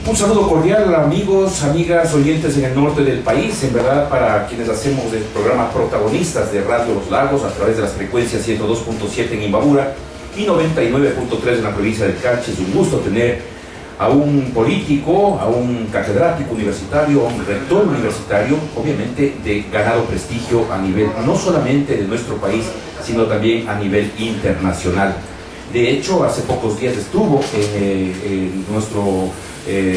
Un saludo cordial, amigos, amigas, oyentes en el norte del país, en verdad para quienes hacemos el programa Protagonistas de Radio Los Lagos a través de las frecuencias 102.7 en Imbabura y 99.3 en la provincia del Carchi. Es un gusto tener a un político, a un catedrático universitario, a un rector universitario, obviamente de ganado prestigio a nivel no solamente de nuestro país, sino también a nivel internacional. De hecho, hace pocos días estuvo en nuestro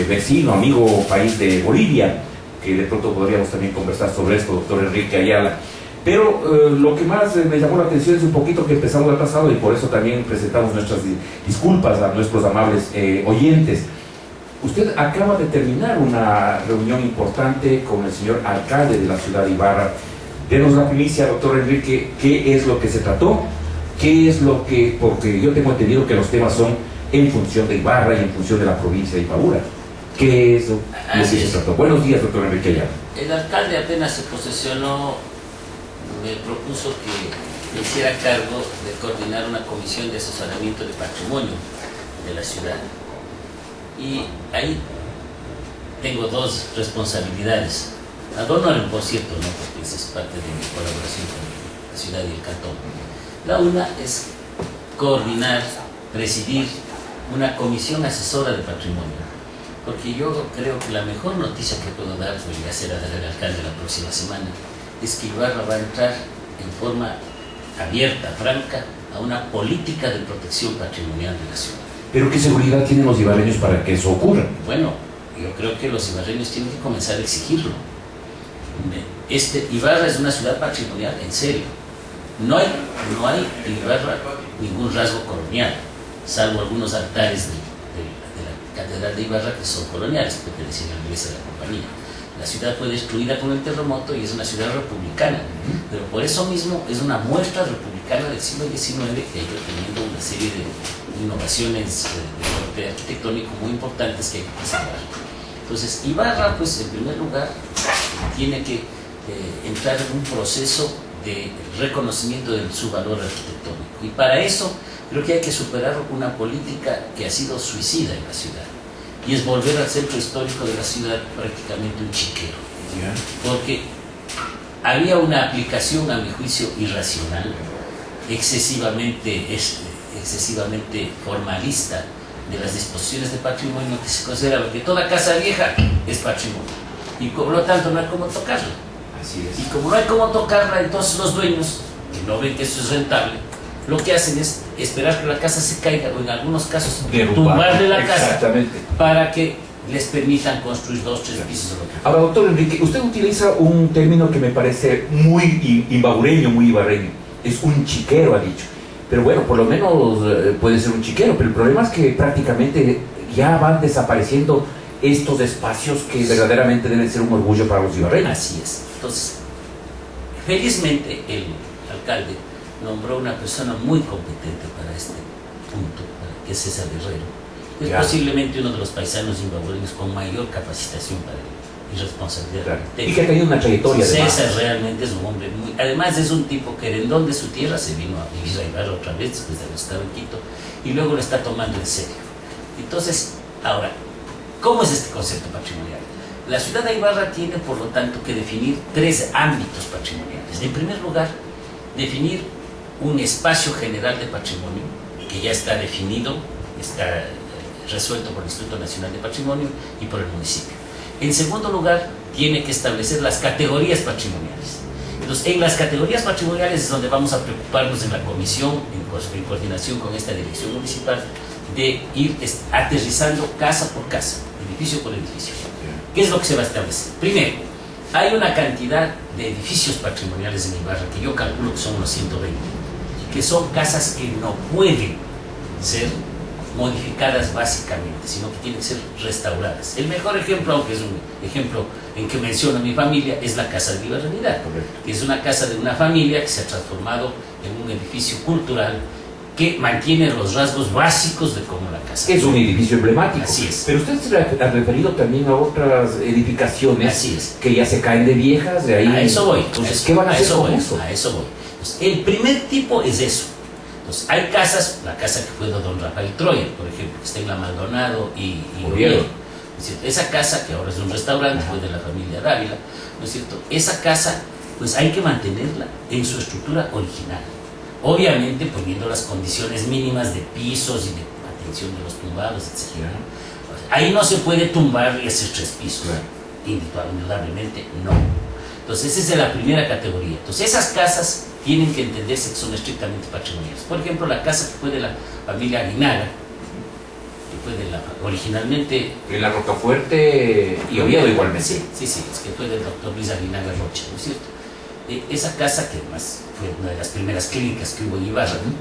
vecino, amigo país de Bolivia, que de pronto podríamos también conversar sobre esto, doctor Enrique Ayala. Pero lo que más me llamó la atención es un poquito que empezamos atrasado y por eso también presentamos nuestras disculpas a nuestros amables oyentes. Usted acaba de terminar una reunión importante con el señor alcalde de la ciudad de Ibarra. Denos la primicia, doctor Enrique, ¿qué es lo que se trató? ¿Qué es lo que, porque yo tengo entendido que los temas son en función de Ibarra y en función de la provincia de Imbabura? ¿Qué es lo que se trató? Buenos días, doctor Enrique Ayala. El alcalde apenas se posesionó, me propuso que me hiciera cargo de coordinar una comisión de asesoramiento de patrimonio de la ciudad. Y ahí tengo dos responsabilidades. Adorno, por cierto, no, porque esa es parte de mi colaboración con la ciudad y el cantón. La una es coordinar, presidir una comisión asesora de patrimonio, porque yo creo que la mejor noticia que puedo dar, voy a hacer al alcalde la próxima semana, es que Ibarra va a entrar en forma abierta, franca, a una política de protección patrimonial de la ciudad. ¿Pero qué seguridad tienen los ibarreños para que eso ocurra? Bueno, yo creo que los ibarreños tienen que comenzar a exigirlo. Ibarra es una ciudad patrimonial, en serio. No hay en Ibarra ningún rasgo colonial, salvo algunos altares de la Catedral de Ibarra que son coloniales, pertenecen a la iglesia de la Compañía. La ciudad fue destruida con el terremoto y es una ciudad republicana, pero por eso mismo es una muestra republicana del siglo XIX que ha ido teniendo una serie de innovaciones de corte arquitectónico muy importantes que hay que preservar. Entonces, Ibarra, pues en primer lugar, tiene que entrar en un proceso de reconocimiento de su valor arquitectónico. Y para eso creo que hay que superar una política que ha sido suicida en la ciudad. Y es volver al centro histórico de la ciudad prácticamente un chiquero. Porque había una aplicación, a mi juicio, irracional, excesivamente formalista de las disposiciones de patrimonio, que se consideraba que toda casa vieja es patrimonio. Y por lo tanto no hay cómo tocarla. Así es. Y como no hay cómo tocarla, entonces los dueños, que no ven que eso es rentable, lo que hacen es esperar que la casa se caiga, o en algunos casos tumbarle la casa para que les permitan construir 2 o 3 pisos. Ahora, doctor Enrique, usted utiliza un término que me parece muy imbabureño, muy ibarreño. Es un chiquero, ha dicho. Pero bueno, por lo menos puede ser un chiquero, pero el problema es que prácticamente ya van desapareciendo estos espacios que verdaderamente deben ser un orgullo para los ibarreños. Así es. Entonces, felizmente el alcalde nombró una persona muy competente para este punto, que es César Guerrero. Es posiblemente uno de los paisanos imbabureños con mayor capacitación para él y responsabilidad. Claro. Y que ha tenido una trayectoria. César realmente es un hombre muy... Además es un tipo que herendón de su tierra se vino a vivir a Ibarra otra vez después de haber estado en Quito y luego lo está tomando en serio. Entonces, ahora, ¿cómo es este concepto patrimonial? La ciudad de Ibarra tiene, por lo tanto, que definir 3 ámbitos patrimoniales. En primer lugar, definir un espacio general de patrimonio, que ya está definido, está resuelto por el Instituto Nacional de Patrimonio y por el municipio. En segundo lugar, tiene que establecer las categorías patrimoniales. Entonces, en las categorías patrimoniales es donde vamos a preocuparnos en la comisión, en coordinación con esta dirección municipal, de ir aterrizando casa por casa, edificio por edificio. ¿Qué es lo que se va a establecer? Primero, hay una cantidad de edificios patrimoniales en Ibarra que yo calculo que son unos 120, que son casas que no pueden ser modificadas básicamente, sino que tienen que ser restauradas. El mejor ejemplo, aunque es un ejemplo en que menciono a mi familia, es la Casa de Ibarranidad, que es una casa de una familia que se ha transformado en un edificio cultural que mantiene los rasgos básicos de cómo la casa es un edificio emblemático. Así es. Pero usted se ha referido también a otras edificaciones. Así es. Que ya se caen de viejas, de ahí. A eso voy. Entonces, ¿qué van a hacer con eso? A eso voy. Entonces, el primer tipo es eso. Entonces, hay casas, la casa que fue de don Rafael Troyer, por ejemplo, que está en la Maldonado y Oviedo. ¿no es cierto? Esa casa, que ahora es un restaurante, fue de la familia Dávila, ¿no es cierto? Esa casa, pues hay que mantenerla en su estructura original. Obviamente poniendo las condiciones mínimas de pisos y de atención de los tumbados, etc. Ahí no se puede tumbar y hacer 3 pisos. Indudablemente no. Entonces esa es la primera categoría. Entonces esas casas tienen que entenderse que son estrictamente patrimoniales. Por ejemplo, la casa que fue de la familia Aguinaga, que fue de la, originalmente... En la Rocafuerte y Oviedo igualmente. Sí, es que fue del doctor Luis Aguinaga Rocha, ¿no es cierto? Esa casa, que además fue una de las primeras clínicas que hubo en Ibarra, ¿no?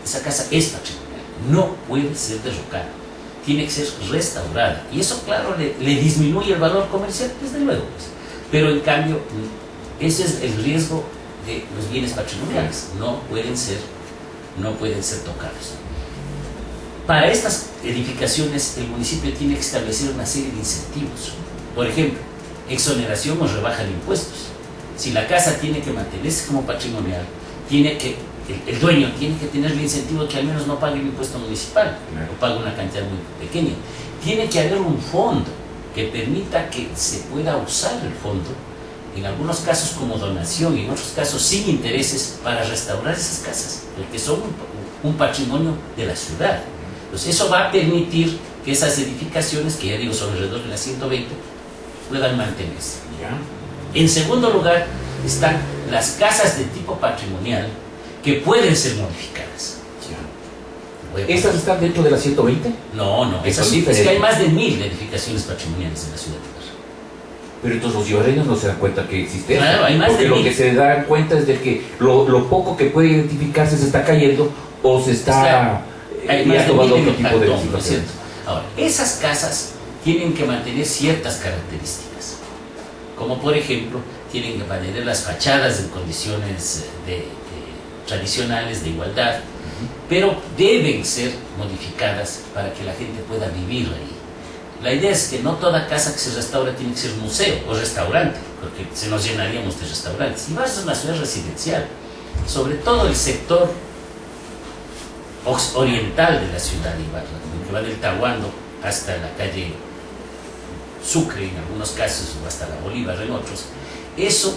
Esa casa es patrimonial, no puede ser derrocada, tiene que ser restaurada. Y eso, claro, le disminuye el valor comercial, desde luego, pues. Pero en cambio, ese es el riesgo de los bienes patrimoniales, no pueden ser tocados. Para estas edificaciones, el municipio tiene que establecer una serie de incentivos. Por ejemplo, exoneración o rebaja de impuestos. Si la casa tiene que mantenerse como patrimonial, el dueño tiene que tener el incentivo que al menos no pague el impuesto municipal, o pague una cantidad muy pequeña. Tiene que haber un fondo que permita que se pueda usar el fondo, en algunos casos como donación y en otros casos sin intereses, para restaurar esas casas, porque son un patrimonio de la ciudad. Entonces eso va a permitir que esas edificaciones, que ya digo son alrededor de las 120, puedan mantenerse. En segundo lugar están las casas de tipo patrimonial que pueden ser modificadas. ¿Estas están dentro de las 120? No, es que hay más de 1000 edificaciones patrimoniales en la ciudad de Ibarra. Pero entonces los ibarreños no se dan cuenta que existe. Claro, hay más porque de lo 1000. que se dan cuenta es de que lo poco que puede identificarse se está cayendo o se está tomando otro tipo de situaciones. Ahora, esas casas tienen que mantener ciertas características, como por ejemplo, tienen que mantener las fachadas en condiciones tradicionales de igualdad, pero deben ser modificadas para que la gente pueda vivir ahí. La idea es que no toda casa que se restaura tiene que ser museo o restaurante, porque se nos llenaríamos de restaurantes. Ibarra es una ciudad residencial, sobre todo el sector oriental de la ciudad de Ibarra, que va del Tahuando hasta la calle Sucre en algunos casos, o hasta la Bolívar en otros. Eso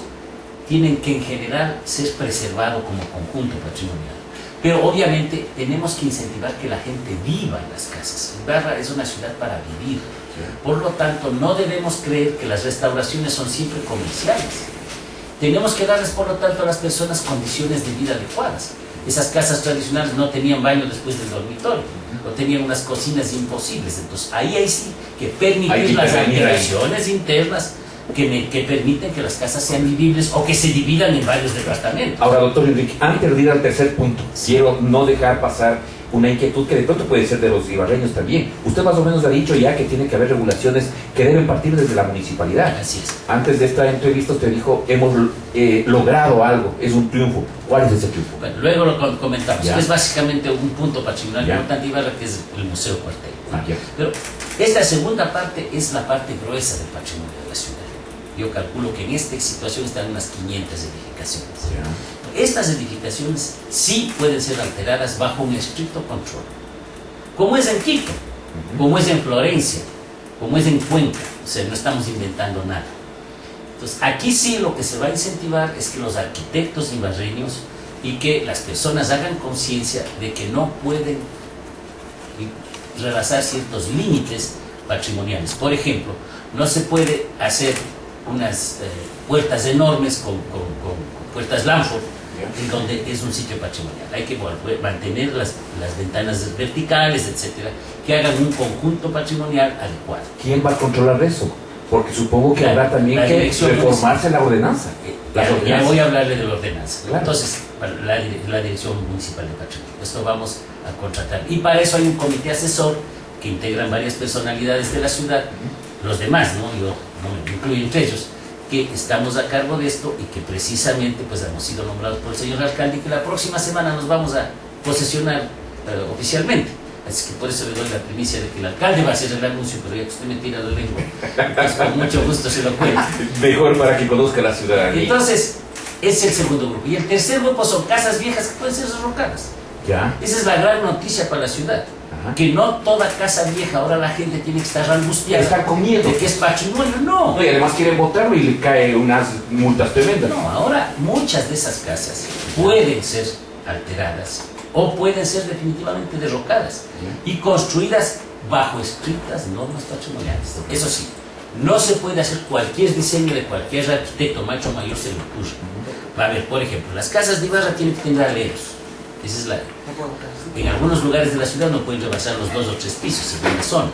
tienen que en general ser preservado como conjunto patrimonial. Pero obviamente tenemos que incentivar que la gente viva en las casas. Ibarra es una ciudad para vivir. Por lo tanto, no debemos creer que las restauraciones son siempre comerciales. Tenemos que darles, por lo tanto, a las personas condiciones de vida adecuadas. Esas casas tradicionales no tenían baño después del dormitorio, o tenían unas cocinas imposibles. Entonces, ahí sí que permitir las ampliaciones internas que permiten que las casas sean vivibles o que se dividan en varios departamentos. Ahora, doctor Enrique, antes de ir al tercer punto, quiero no dejar pasar una inquietud que de pronto puede ser de los ibarreños también. Usted más o menos ha dicho ya que tiene que haber regulaciones que deben partir desde la municipalidad. Así es. Antes de esta entrevista usted dijo, hemos logrado algo, es un triunfo. ¿Cuál es ese triunfo? Bueno, luego lo comentamos. Ya. Es básicamente un punto patrimonial Ya. importante de Ibarra, que es el Museo Cuartel. Ya. Pero esta segunda parte es la parte gruesa del patrimonio de la ciudad. Yo calculo que en esta situación están unas 500 edificaciones. Estas edificaciones sí pueden ser alteradas bajo un estricto control, como es en Quito, como es en Florencia, como es en Cuenca. O sea, no estamos inventando nada. Entonces, aquí sí lo que se va a incentivar es que los arquitectos ibarreños y que las personas hagan conciencia de que no pueden rebasar ciertos límites patrimoniales. Por ejemplo, no se puede hacer unas puertas enormes con puertas Lanford, en donde es un sitio patrimonial. Hay que mantener las ventanas verticales, etcétera, que hagan un conjunto patrimonial adecuado. ¿Quién va a controlar eso? Porque supongo que habrá también que reformarse la ordenanza. Ya voy a hablarle de la ordenanza. Claro. Entonces, la Dirección Municipal de Patrimonio. Esto vamos a contratar. Y para eso hay un comité asesor que integran varias personalidades de la ciudad, los demás, ¿no? Yo no me incluyo entre ellos, que estamos a cargo de esto y que precisamente pues hemos sido nombrados por el señor alcalde y que la próxima semana nos vamos a posesionar oficialmente. Así que por eso le doy la primicia de que el alcalde va a hacer el anuncio, pero ya que usted me tira la lengua, pues con mucho gusto se lo cuento. Mejor para que conozca la ciudadanía. Entonces, ese es el segundo grupo. Y el tercer grupo son casas viejas que pueden ser derrocadas. Ya. Esa es la gran noticia para la ciudad. que no toda casa vieja, ahora la gente tiene que estar angustiada. Están con miedo. De que es patrimonio, no. Y además quieren votarlo y le cae unas multas tremendas. No, ahora muchas de esas casas pueden ser alteradas o pueden ser definitivamente derrocadas y construidas bajo estrictas normas patrimoniales. Eso sí, no se puede hacer cualquier diseño de cualquier arquitecto, macho mayor se le ocurre. Va a ver, por ejemplo, las casas de Ibarra tienen que tener aleros. Esa es la... En algunos lugares de la ciudad no pueden rebasar los 2 o 3 pisos, según la zona.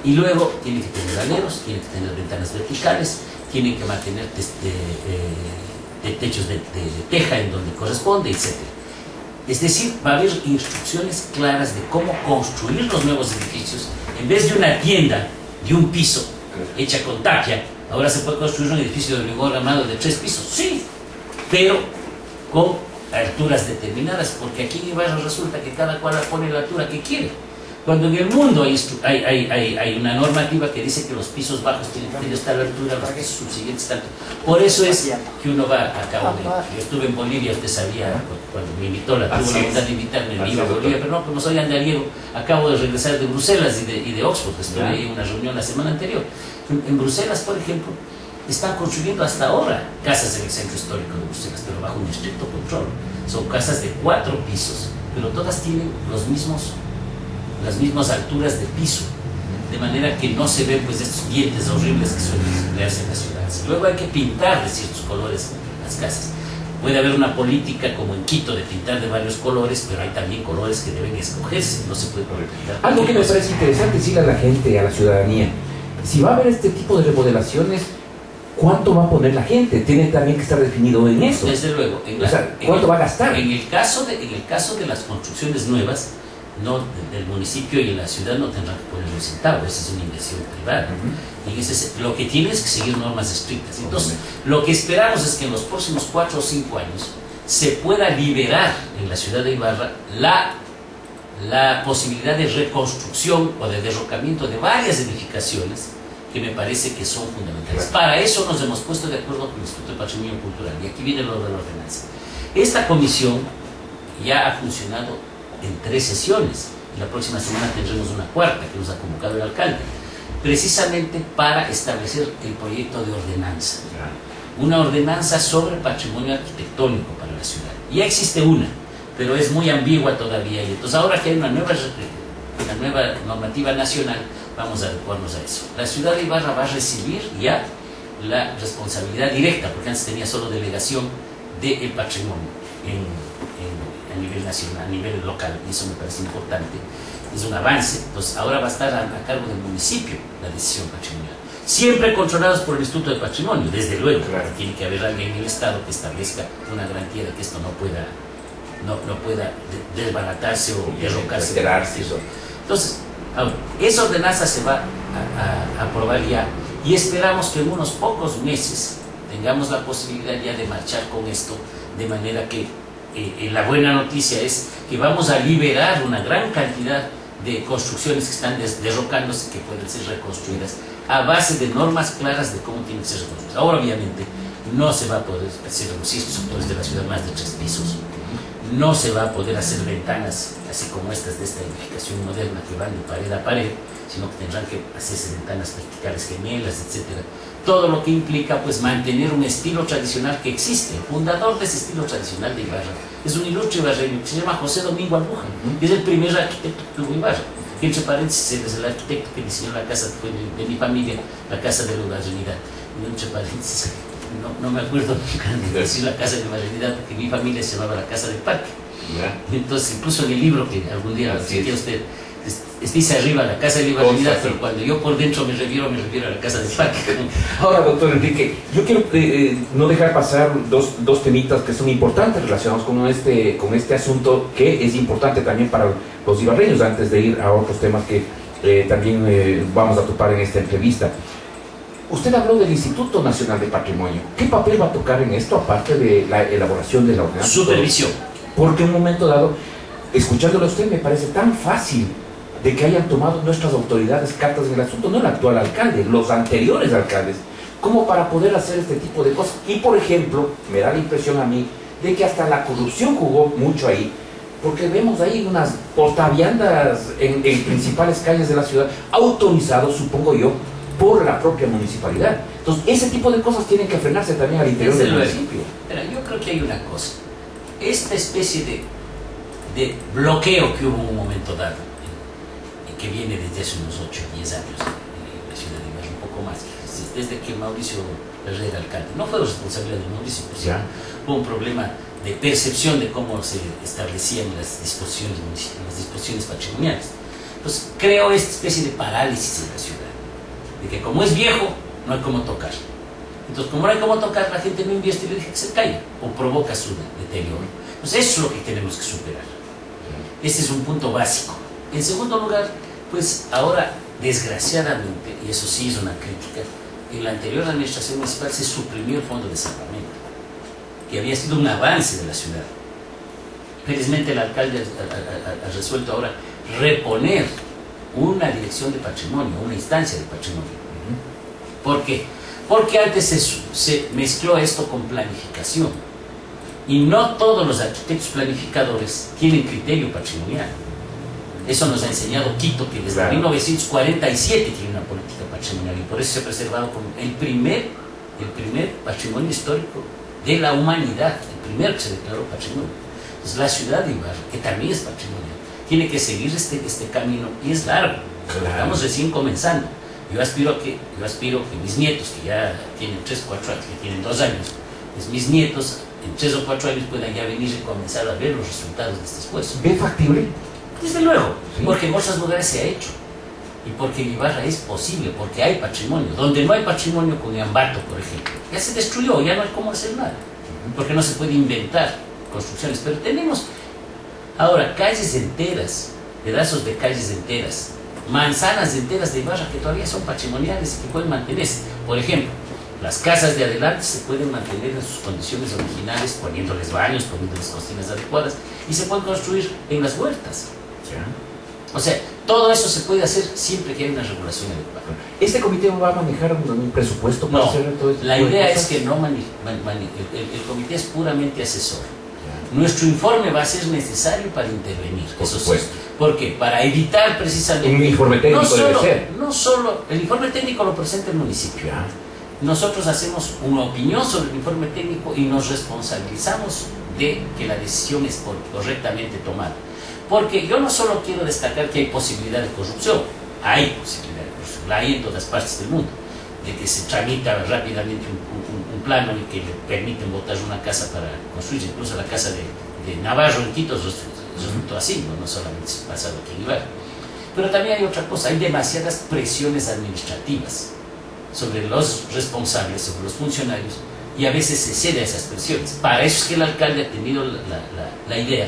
Y luego tienen que tener aleros, tienen que tener ventanas verticales, tienen que mantener techos de teja en donde corresponde, etc. Es decir, va a haber instrucciones claras de cómo construir los nuevos edificios. En vez de una tienda de un piso hecha con tapia, ahora se puede construir un edificio de hormigón armado de 3 pisos, sí, pero con alturas determinadas, porque aquí en Ibarra resulta que cada cual pone la altura que quiere. Cuando en el mundo hay una normativa que dice que los pisos bajos tienen que tener tal altura, los pisos subsiguientes tanto. Por eso es que uno va a cabo de... Yo estuve en Bolivia, usted sabía, cuando me invitó, tuvo la bondad de invitarme, me iba a Bolivia, pero no, como soy andariego, acabo de regresar de Bruselas y de Oxford, estuve ahí en una reunión la semana anterior. En Bruselas, por ejemplo, están construyendo hasta ahora casas en el centro histórico de Bruselas, pero bajo un estricto control. Son casas de 4 pisos, pero todas tienen las mismas alturas de piso, de manera que no se ven pues estos dientes horribles que suelen emplearse en las ciudades. Luego hay que pintar de ciertos colores las casas. Puede haber una política como en Quito de pintar de varios colores, pero hay también colores que deben escogerse, no se puede pintar. Algo que me parece interesante decirle a la gente, a la ciudadanía, si va a haber este tipo de remodelaciones, ¿cuánto va a poner la gente? Tiene también que estar definido en eso. Desde luego. ¿Cuánto va a gastar? En el caso de las construcciones nuevas, no, del municipio y en la ciudad no tendrán que poner un centavo, esa es una inversión privada. Y lo que tiene es que seguir normas estrictas. Entonces, lo que esperamos es que en los próximos 4 o 5 años se pueda liberar en la ciudad de Ibarra la posibilidad de reconstrucción o de derrocamiento de varias edificaciones que me parece que son fundamentales. Para eso nos hemos puesto de acuerdo con el Instituto de Patrimonio Cultural, y aquí viene lo de la ordenanza. Esta comisión ya ha funcionado en 3 sesiones, y la próxima semana tendremos una 4ª que nos ha convocado el alcalde, precisamente para establecer el proyecto de ordenanza. Una ordenanza sobre patrimonio arquitectónico para la ciudad. Ya existe una, pero es muy ambigua todavía, y entonces ahora que hay una nueva normativa nacional, vamos a adecuarnos a eso. La ciudad de Ibarra va a recibir ya la responsabilidad directa, porque antes tenía solo delegación del patrimonio a nivel nacional, a nivel local, y eso me parece importante, es un avance. Entonces ahora va a estar a cargo del municipio la decisión patrimonial, siempre controlados por el Instituto de Patrimonio, desde luego. Claro. Tiene que haber alguien en el Estado que establezca una garantía de que esto no pueda desbaratarse o derrocarse. Entonces, esa ordenanza se va a aprobar ya, y esperamos que en unos pocos meses tengamos la posibilidad ya de marchar con esto, de manera que la buena noticia es que vamos a liberar una gran cantidad de construcciones que están derrocándose, que pueden ser reconstruidas a base de normas claras de cómo tienen que ser reconstruidas. Ahora, obviamente, no se va a poder hacer los sectores de la ciudad más de 3 pisos. No se va a poder hacer ventanas así como estas de esta edificación moderna que van de pared a pared, sino que tendrán que hacerse ventanas verticales gemelas, etc. Todo lo que implica pues mantener un estilo tradicional que existe. El fundador de ese estilo tradicional de Ibarra es un ilustre ibarreño que se llama José Domingo Albuja, que es el primer arquitecto que tuvo Ibarra, que entre paréntesis es el arquitecto que diseñó la casa de mi familia, la casa de la Ibarrenidad. Entre paréntesis, no me acuerdo nunca de decir la casa de la Ibarrenidad, porque mi familia se llamaba la casa del parque. Entonces, incluso en el libro que algún día cité usted, dice arriba la casa de la Ibarrenidad, pero cuando yo por dentro me refiero a la casa del parque. Ahora, doctor Enrique, yo quiero no dejar pasar dos temitas que son importantes relacionados con este asunto, que es importante también para los ibarreños, antes de ir a otros temas que también vamos a topar en esta entrevista. Usted habló del Instituto Nacional de Patrimonio. ¿Qué papel va a tocar en esto, aparte de la elaboración de la ordenanza? Supervisión. Porque en un momento dado, escuchándolo a usted, me parece tan fácil de que hayan tomado nuestras autoridades cartas en el asunto, no el actual alcalde, los anteriores alcaldes, como para poder hacer este tipo de cosas. Y por ejemplo, me da la impresión a mí de que hasta la corrupción jugó mucho ahí, porque vemos ahí unas portaviandas en principales calles de la ciudad, autorizados, supongo yo, por la propia municipalidad. Entonces, ese tipo de cosas tienen que frenarse también al interior del municipio. Pero yo creo que hay una cosa. Esta especie de bloqueo que hubo en un momento dado, que viene desde hace unos 8 o 10 años en la ciudad de Ibarra, un poco más, desde que Mauricio Herrera era alcalde. No fue responsabilidad de Mauricio, pues ya hubo un problema de percepción de cómo se establecían las disposiciones patrimoniales. Entonces, creo esta especie de parálisis en la ciudad, de que como es viejo, no hay cómo tocar. Entonces, como no hay cómo tocar, la gente no invierte y le deja que se caiga, o provoca su deterioro. Entonces, eso es lo que tenemos que superar. Este es un punto básico. En segundo lugar, pues ahora, desgraciadamente, y eso sí es una crítica, en la anterior administración municipal se suprimió el fondo de salvamento, que había sido un avance de la ciudad. Felizmente el alcalde ha resuelto ahora reponer una dirección de patrimonio, una instancia de patrimonio. ¿Por qué? Porque antes se mezcló esto con planificación. Y no todos los arquitectos planificadores tienen criterio patrimonial. Eso nos ha enseñado Quito, que desde 1947 tiene una política patrimonial, y por eso se ha preservado como el primer patrimonio histórico de la humanidad, el primero que se declaró patrimonio. Entonces la ciudad de Ibarra, que también es patrimonio, tiene que seguir este camino, y es largo. Estamos recién comenzando. Yo aspiro a que mis nietos, que ya tienen 3 o 4 años, que tienen 2 años, pues mis nietos en 3 o 4 años puedan ya venir y comenzar a ver los resultados de este esfuerzo. ¿Ve factible? Desde luego, sí, porque en otros lugares se ha hecho, y porque en Ibarra es posible, porque hay patrimonio. Donde no hay patrimonio, con Ambato, por ejemplo, ya se destruyó, ya no hay cómo hacer nada, porque no se puede inventar construcciones. Pero tenemos ahora calles enteras, pedazos de calles enteras, manzanas enteras de Ibarra que todavía son patrimoniales y que pueden mantenerse. Por ejemplo, las casas de adelante se pueden mantener en sus condiciones originales, poniéndoles baños, poniéndoles cocinas adecuadas, y se pueden construir en las huertas. O sea, todo eso se puede hacer siempre que haya una regulación adecuada. ¿Este comité va a manejar un presupuesto para hacer todo esto? La idea es que no el comité es puramente asesor. Nuestro informe va a ser necesario para intervenir, por supuesto. Sí. ¿Por qué? Para evitar precisamente... Un informe técnico debe ser. No solo, el informe técnico lo presenta el municipio. Nosotros hacemos una opinión sobre el informe técnico y nos responsabilizamos de que la decisión es correctamente tomada. Porque yo no solo quiero destacar que hay posibilidad de corrupción, hay posibilidad de corrupción, la hay en todas partes del mundo, de que se tramita rápidamente un plano y que le permiten botar una casa para construir, incluso la casa de Navarro en Quito resultó así, no solamente se ha pasado aquí en Ibarra. Pero también hay otra cosa, hay demasiadas presiones administrativas sobre los responsables, sobre los funcionarios, y a veces se cede a esas presiones. Para eso es que el alcalde ha tenido la idea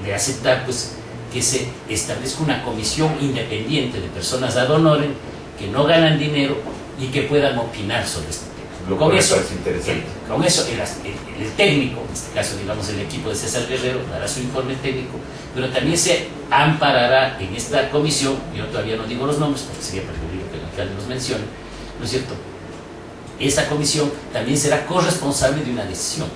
de aceptar, pues, que se establezca una comisión independiente de personas ad honorem que no ganan dinero y que puedan opinar sobre este tema. Con eso, el técnico, en este caso digamos el equipo de César Guerrero, dará su informe técnico, pero también se amparará en esta comisión. Yo todavía no digo los nombres porque sería preferible que el alcalde los mencione, ¿no es cierto? Esa comisión también será corresponsable de una decisión.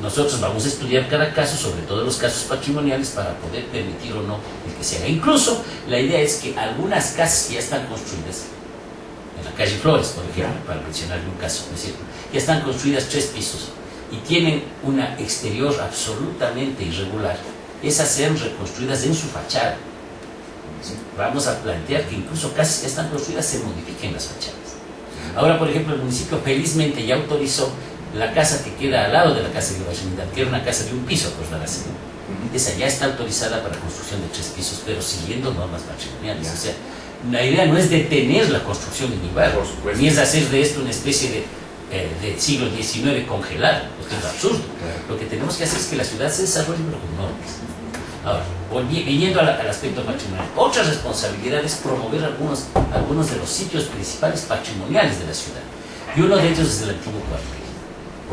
Nosotros vamos a estudiar cada caso, sobre todo los casos patrimoniales, para poder permitir o no el que se haga. Incluso la idea es que algunas casas que ya están construidas, en la calle Flores, por ejemplo, para mencionar un caso, ¿no es cierto?, ya están construidas 3 pisos y tienen una exterior absolutamente irregular, esas sean reconstruidas en su fachada. Vamos a plantear que incluso casas que ya están construidas se modifiquen las fachadas. Ahora, por ejemplo, el municipio felizmente ya autorizó la casa que queda al lado de la casa de Ibarra, que era una casa de un piso, acordarás. Esa ya está autorizada para construcción de 3 pisos, pero siguiendo normas patrimoniales. O sea, la idea no es detener la construcción en Ibarra, ni es hacer de esto una especie de siglo XIX congelado. Esto es absurdo. Lo que tenemos que hacer es que la ciudad se desarrolle con normas. Ahora, viniendo al aspecto patrimonial, otra responsabilidad es promover algunos de los sitios principales patrimoniales de la ciudad. Y uno de ellos es el antiguo cuartel.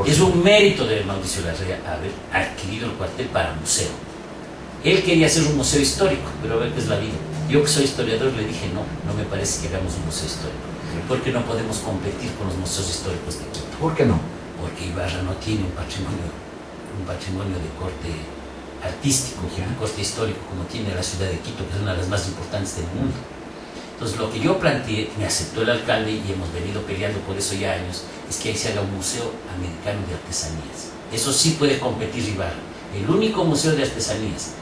Es un mérito de Mauricio Larrea haber adquirido el cuartel para museo. Él quería hacer un museo histórico, pero a ver qué es la vida. Yo que soy historiador le dije no me parece que hagamos un museo histórico, porque no podemos competir con los museos históricos de Quito. ¿Por qué no? Porque Ibarra no tiene un patrimonio de corte artístico, un corte histórico como tiene la ciudad de Quito, que es una de las más importantes del mundo. Entonces lo que yo planteé, me aceptó el alcalde y hemos venido peleando por eso ya años, es que ahí se haga un museo americano de artesanías. Eso sí puede competir Ibarra. El único museo de artesanías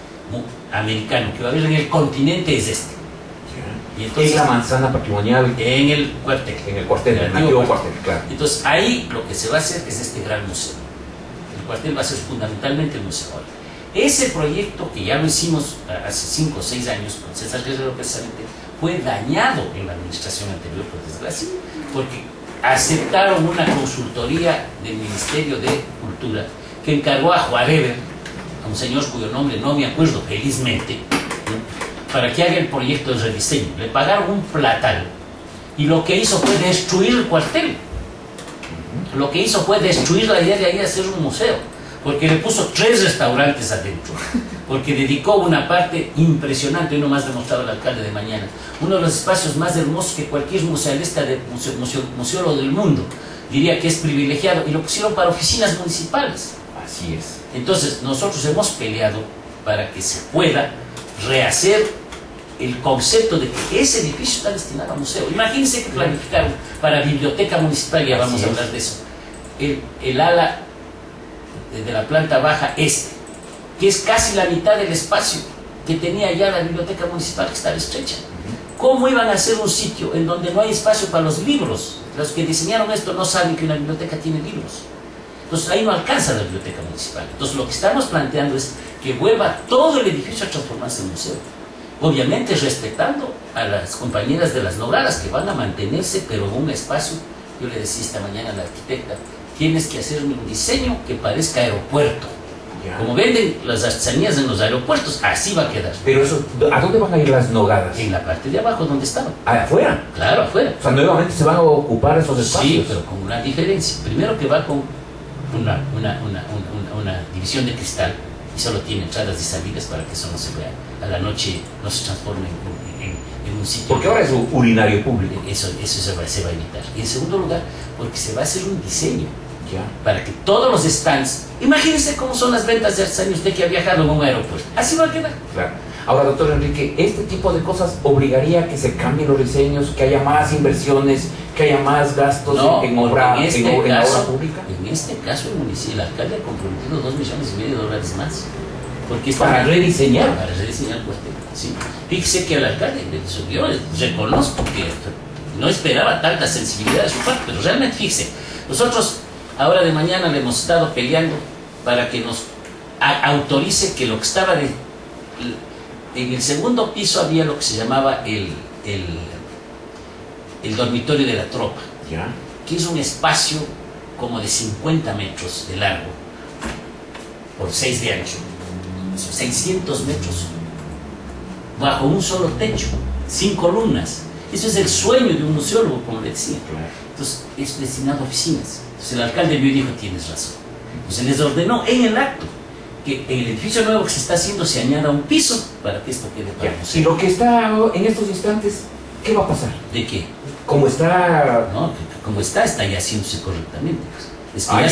americano que va a haber en el continente es este. Y entonces, en la manzana patrimonial. En el cuartel. En el cuartel, en el antiguo cuartel, claro. Entonces ahí lo que se va a hacer es este gran museo. El cuartel va a ser fundamentalmente el museo. Ahora, ese proyecto que ya lo hicimos hace 5 o 6 años con César Guerrero precisamente, fue dañado en la administración anterior, por desgracia, porque aceptaron una consultoría del Ministerio de Cultura que encargó a Juarever, a un señor cuyo nombre no me acuerdo felizmente, ¿no?, para que haga el proyecto de rediseño. Le pagaron un platal y lo que hizo fue destruir el cuartel. Lo que hizo fue destruir la idea de ahí hacer un museo, porque le puso 3 restaurantes adentro, porque dedicó una parte impresionante, y no más demostrado el alcalde de mañana, uno de los espacios más hermosos que cualquier musealista, museólogo del mundo diría que es privilegiado, y lo pusieron para oficinas municipales. Así es. Entonces nosotros hemos peleado para que se pueda rehacer el concepto de que ese edificio está destinado a museo. Imagínense que planificaron para biblioteca municipal, ya vamos a hablar de eso, el ala de la planta baja este, que es casi la mitad del espacio que tenía ya la biblioteca municipal, que estaba estrecha. ¿Cómo iban a hacer un sitio en donde no hay espacio para los libros? Los que diseñaron esto no saben que una biblioteca tiene libros. Entonces ahí no alcanza la biblioteca municipal. Entonces lo que estamos planteando es que vuelva todo el edificio a transformarse en museo. Obviamente respetando a las compañeras de las nogaras, que van a mantenerse, pero en un espacio. Yo le decía esta mañana a la arquitecta, tienes que hacerme un diseño que parezca aeropuerto. Como venden las artesanías en los aeropuertos, así va a quedar. Pero eso, ¿a dónde van a ir las nogadas? En la parte de abajo, donde estaban. ¿Afuera? Claro, afuera. O sea, nuevamente se van a ocupar esos espacios. Sí, pero con una diferencia. Primero que va con una división de cristal y solo tiene entradas y salidas para que eso no se vea. A la noche no se transforme en un sitio. Porque ahora es un urinario público. Eso se va a evitar. Y en segundo lugar, porque se va a hacer un diseño. Ya. Para que todos los stands, imagínense cómo son las ventas de artesanías, usted que ha viajado en un aeropuerto, así va a quedar. Claro. Ahora, doctor Enrique, este tipo de cosas obligaría a que se cambien los diseños, que haya más inversiones, que haya más gastos en obra pública. En este caso, el alcalde ha comprometido $2,5 millones más. Porque es para rediseñar. Para rediseñar el cuartel. Sí. Fíjese que el alcalde, yo reconozco que no esperaba tanta sensibilidad de su parte, pero realmente fíjese, nosotros ahora de mañana le hemos estado peleando para que nos autorice que lo que estaba en el segundo piso había lo que se llamaba el dormitorio de la tropa, ¿ya?, que es un espacio como de 50 metros de largo por 6 de ancho, 600 metros bajo un solo techo, sin columnas. Eso es el sueño de un museólogo, como le decía. Entonces es destinado a oficinas. Entonces el alcalde vio y dijo, tienes razón. Entonces les ordenó en el acto que en el edificio nuevo que se está haciendo se añada un piso para que esto quede para el museo. Y lo que está en estos instantes, ¿qué va a pasar? ¿De qué? ¿Cómo está? No, como está ya haciéndose correctamente. Es que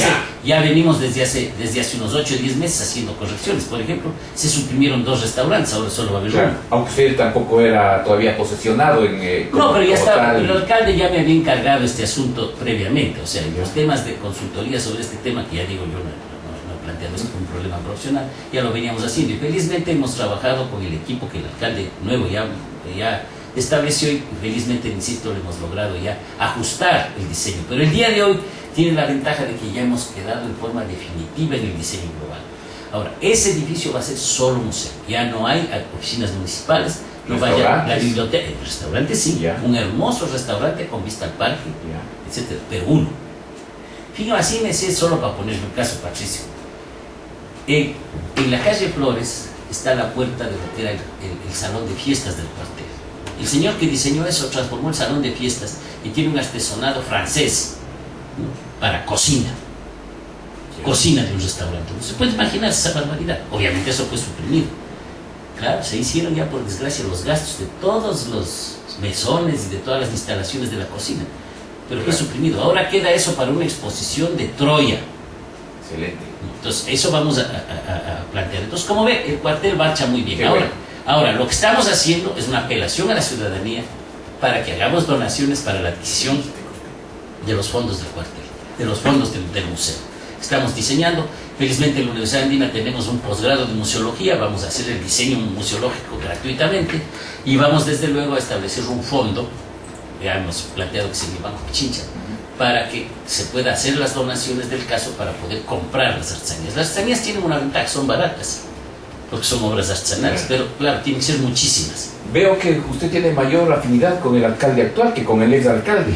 ya venimos desde hace unos 8 o 10 meses haciendo correcciones. Por ejemplo, se suprimieron 2 restaurantes, ahora solo va a haber uno. Aunque usted tampoco era todavía posesionado en... No, pero ya estaba, el alcalde ya me había encargado este asunto previamente. O sea, los temas de consultoría sobre este tema, que ya digo yo, no he planteado esto como un problema profesional, ya lo veníamos haciendo. Y felizmente hemos trabajado con el equipo que el alcalde nuevo ya estableció y felizmente, insisto, le hemos logrado ya ajustar el diseño. Pero el día de hoy tiene la ventaja de que ya hemos quedado en forma definitiva en el diseño global. Ahora, ese edificio va a ser solo museo. Ya no hay oficinas municipales, no vaya la biblioteca, el restaurante sí, un hermoso restaurante con vista al parque, etcétera, pero uno. Fíjate, así me sé, solo para poner un caso, Patricio. En la calle Flores está la puerta de lo que era el salón de fiestas del cuartel. El señor que diseñó eso transformó el salón de fiestas y tiene un artesonado francés, ¿no?, para cocina de un restaurante. No se puede imaginar esa barbaridad. Obviamente eso fue suprimido. Claro, se hicieron ya por desgracia los gastos de todos los mesones y de todas las instalaciones de la cocina, pero fue suprimido. Ahora queda eso para una exposición de Troya. Excelente. Entonces, eso vamos a plantear. Entonces, como ve, el cuartel marcha muy bien. Ahora, lo que estamos haciendo es una apelación a la ciudadanía para que hagamos donaciones para la adquisición de los fondos del cuartel, de los fondos del museo. Estamos diseñando, felizmente en la Universidad Andina tenemos un posgrado de museología, vamos a hacer el diseño museológico gratuitamente y vamos desde luego a establecer un fondo, ya hemos planteado que sería el Banco Pichincha, para que se pueda hacer las donaciones del caso para poder comprar las artesanías. Las artesanías tienen una ventaja, son baratas, porque son obras artesanales, pero claro, tienen que ser muchísimas. Veo que usted tiene mayor afinidad con el alcalde actual que con el exalcalde.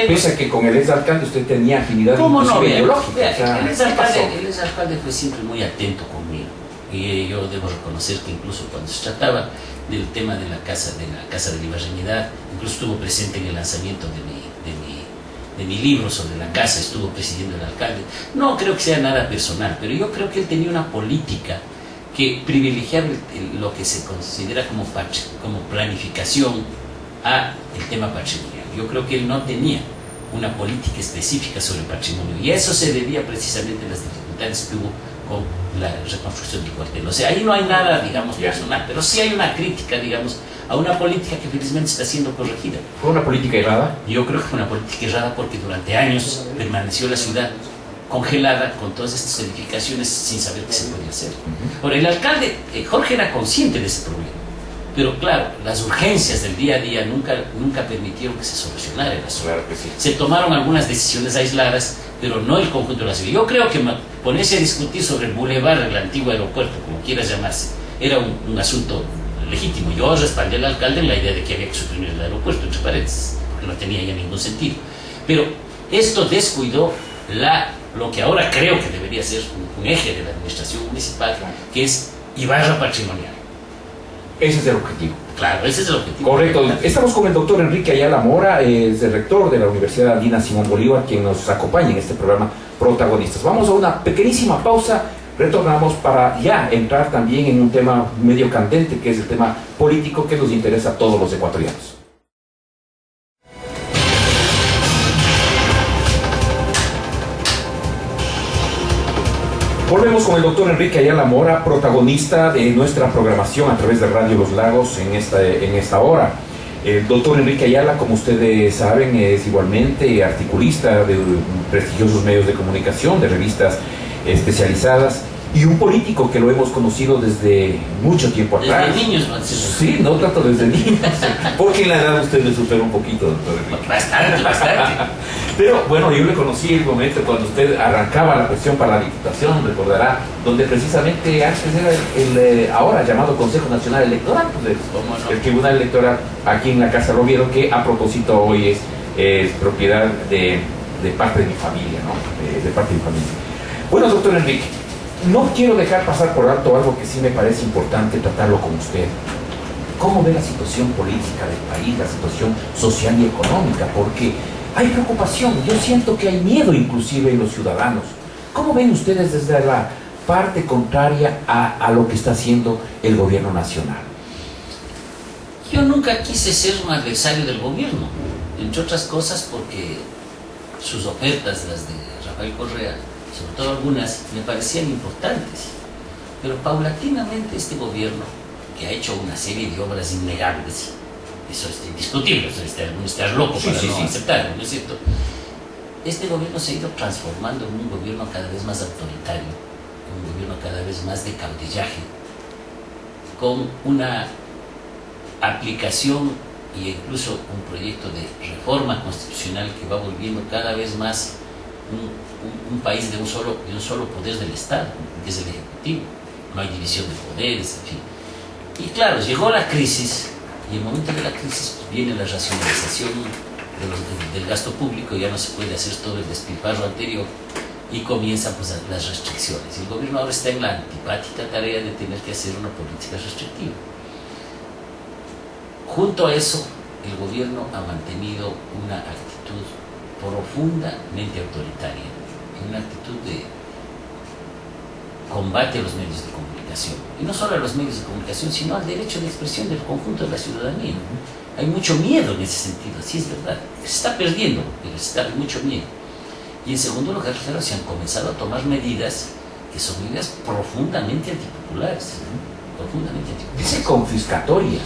Pese a que con el exalcalde usted tenía afinidad ideológica. El exalcalde fue siempre muy atento conmigo. Y yo debo reconocer que incluso cuando se trataba del tema de la Casa de la Ibarreñidad, incluso estuvo presente en el lanzamiento de mi libro sobre la casa, estuvo presidiendo el alcalde. No creo que sea nada personal, pero yo creo que él tenía una política que privilegiaba lo que se considera como planificación a el tema patrimonial. Yo creo que él no tenía una política específica sobre el patrimonio y eso se debía precisamente a las dificultades que hubo con la reconstrucción del cuartel. O sea, ahí no hay nada, digamos, personal, pero sí hay una crítica, digamos, a una política que felizmente está siendo corregida. ¿Fue una política errada? Yo creo que fue una política errada porque durante años permaneció la ciudad congelada con todas estas edificaciones sin saber qué se podía hacer. Ahora, el alcalde, Jorge, era consciente de ese problema, pero claro, las urgencias del día a día nunca permitieron que se solucionara el asunto. Claro que sí. Se tomaron algunas decisiones aisladas, pero no el conjunto de la ciudad. Yo creo que ponerse a discutir sobre el bulevar, el antiguo aeropuerto, como quieras llamarse, era un asunto legítimo. Yo respaldé al alcalde en la idea de que había que suprimir el aeropuerto, entre paréntesis, porque no tenía ya ningún sentido. Pero esto descuidó lo que ahora creo que debería ser un eje de la administración municipal, que es Ibarra patrimonial. Ese es el objetivo. Claro, ese es el objetivo. Correcto. Estamos con el doctor Enrique Ayala Mora, es el rector de la Universidad Andina Simón Bolívar, quien nos acompaña en este programa Protagonistas. Vamos a una pequeñísima pausa, retornamos para ya entrar también en un tema medio candente, que es el tema político que nos interesa a todos los ecuatorianos. Volvemos con el doctor Enrique Ayala Mora, protagonista de nuestra programación a través de Radio Los Lagos en esta hora. El doctor Enrique Ayala, como ustedes saben, es igualmente articulista de prestigiosos medios de comunicación, de revistas especializadas, y un político que lo hemos conocido desde mucho tiempo atrás. Desde niños, ¿no? Sí, no tanto desde niños, porque en la edad usted le supera un poquito, doctor Enrique. Bastante. Pero bueno, yo le conocí el momento cuando usted arrancaba la cuestión para la Diputación, recordará, donde precisamente antes era el ahora llamado Consejo Nacional Electoral, pues el Tribunal Electoral aquí en la Casa Roviero, que a propósito hoy es propiedad de parte de mi familia, ¿no? De parte de mi familia. Bueno, doctor Enrique, no quiero dejar pasar por alto algo que sí me parece importante tratarlo con usted. ¿Cómo ve la situación política del país, la situación social y económica? Porque hay preocupación, yo siento que hay miedo inclusive en los ciudadanos. ¿Cómo ven ustedes desde la parte contraria a lo que está haciendo el gobierno nacional? Yo nunca quise ser un adversario del gobierno, entre otras cosas porque sus ofertas, las de Rafael Correa, sobre todo algunas, me parecían importantes. Pero paulatinamente este gobierno, que ha hecho una serie de obras innegables, eso es indiscutible, estar loco para no aceptarlo, ¿no es cierto? Este gobierno se ha ido transformando en un gobierno cada vez más autoritario, un gobierno cada vez más de caudillaje, con una aplicación e incluso un proyecto de reforma constitucional que va volviendo cada vez más un país de un solo poder del Estado, que es el Ejecutivo. No hay división de poderes, en fin. Y claro, llegó la crisis, y en el momento de la crisis pues, viene la racionalización del gasto público, ya no se puede hacer todo el despilfarro anterior, y comienzan pues, las restricciones. Y el gobierno ahora está en la antipática tarea de tener que hacer una política restrictiva. Junto a eso, el gobierno ha mantenido una actitud profundamente autoritaria, una actitud de combate a los medios de comunicación, y no solo a los medios de comunicación, sino al derecho de expresión del conjunto de la ciudadanía. Hay mucho miedo en ese sentido, sí es verdad, se está perdiendo, pero está mucho miedo. Y en segundo lugar, claro, se han comenzado a tomar medidas que son medidas profundamente antipopulares. Profundamente antipopulares. Dice confiscatorias.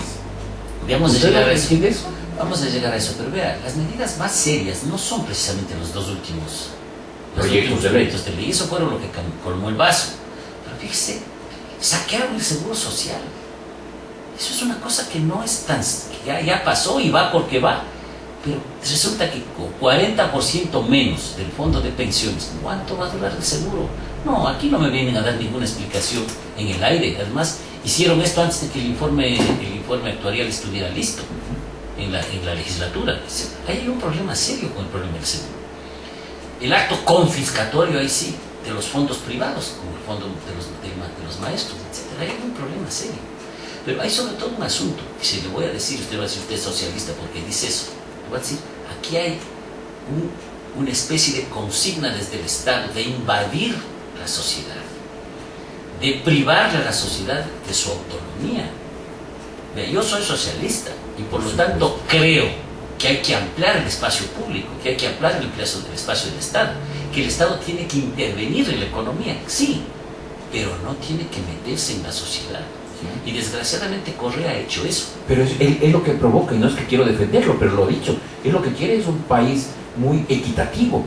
Vamos a llegar a eso. ¿Decide eso? Vamos a llegar a eso, pero vea, las medidas más serias no son precisamente los dos últimos proyectos de ley. Eso fueron lo que colmó el vaso. Pero fíjese, saquearon el seguro social. Eso es una cosa que no es tan... que ya pasó y va porque va. Pero resulta que con 40% menos del fondo de pensiones, ¿cuánto va a durar el seguro? No, aquí no me vienen a dar ninguna explicación en el aire. Además, hicieron esto antes de que el informe actuarial estuviera listo en la legislatura. Hay un problema serio con el problema del seguro. El acto confiscatorio, ahí sí, de los fondos privados, como el fondo de los maestros, etc. Hay un problema serio. Pero hay sobre todo un asunto, y si le voy a decir, usted va a decir, usted es socialista porque dice eso. Le voy a decir, aquí hay una especie de consigna desde el Estado de invadir la sociedad, de privarle a la sociedad de su autonomía. Yo soy socialista y por lo tanto creo que hay que ampliar el espacio público, que hay que ampliar el espacio del Estado, que el Estado tiene que intervenir en la economía, sí, pero no tiene que meterse en la sociedad. Y desgraciadamente Correa ha hecho eso. Pero es lo que provoca, y no es que quiero defenderlo, pero lo he dicho, es lo que quiere es un país muy equitativo.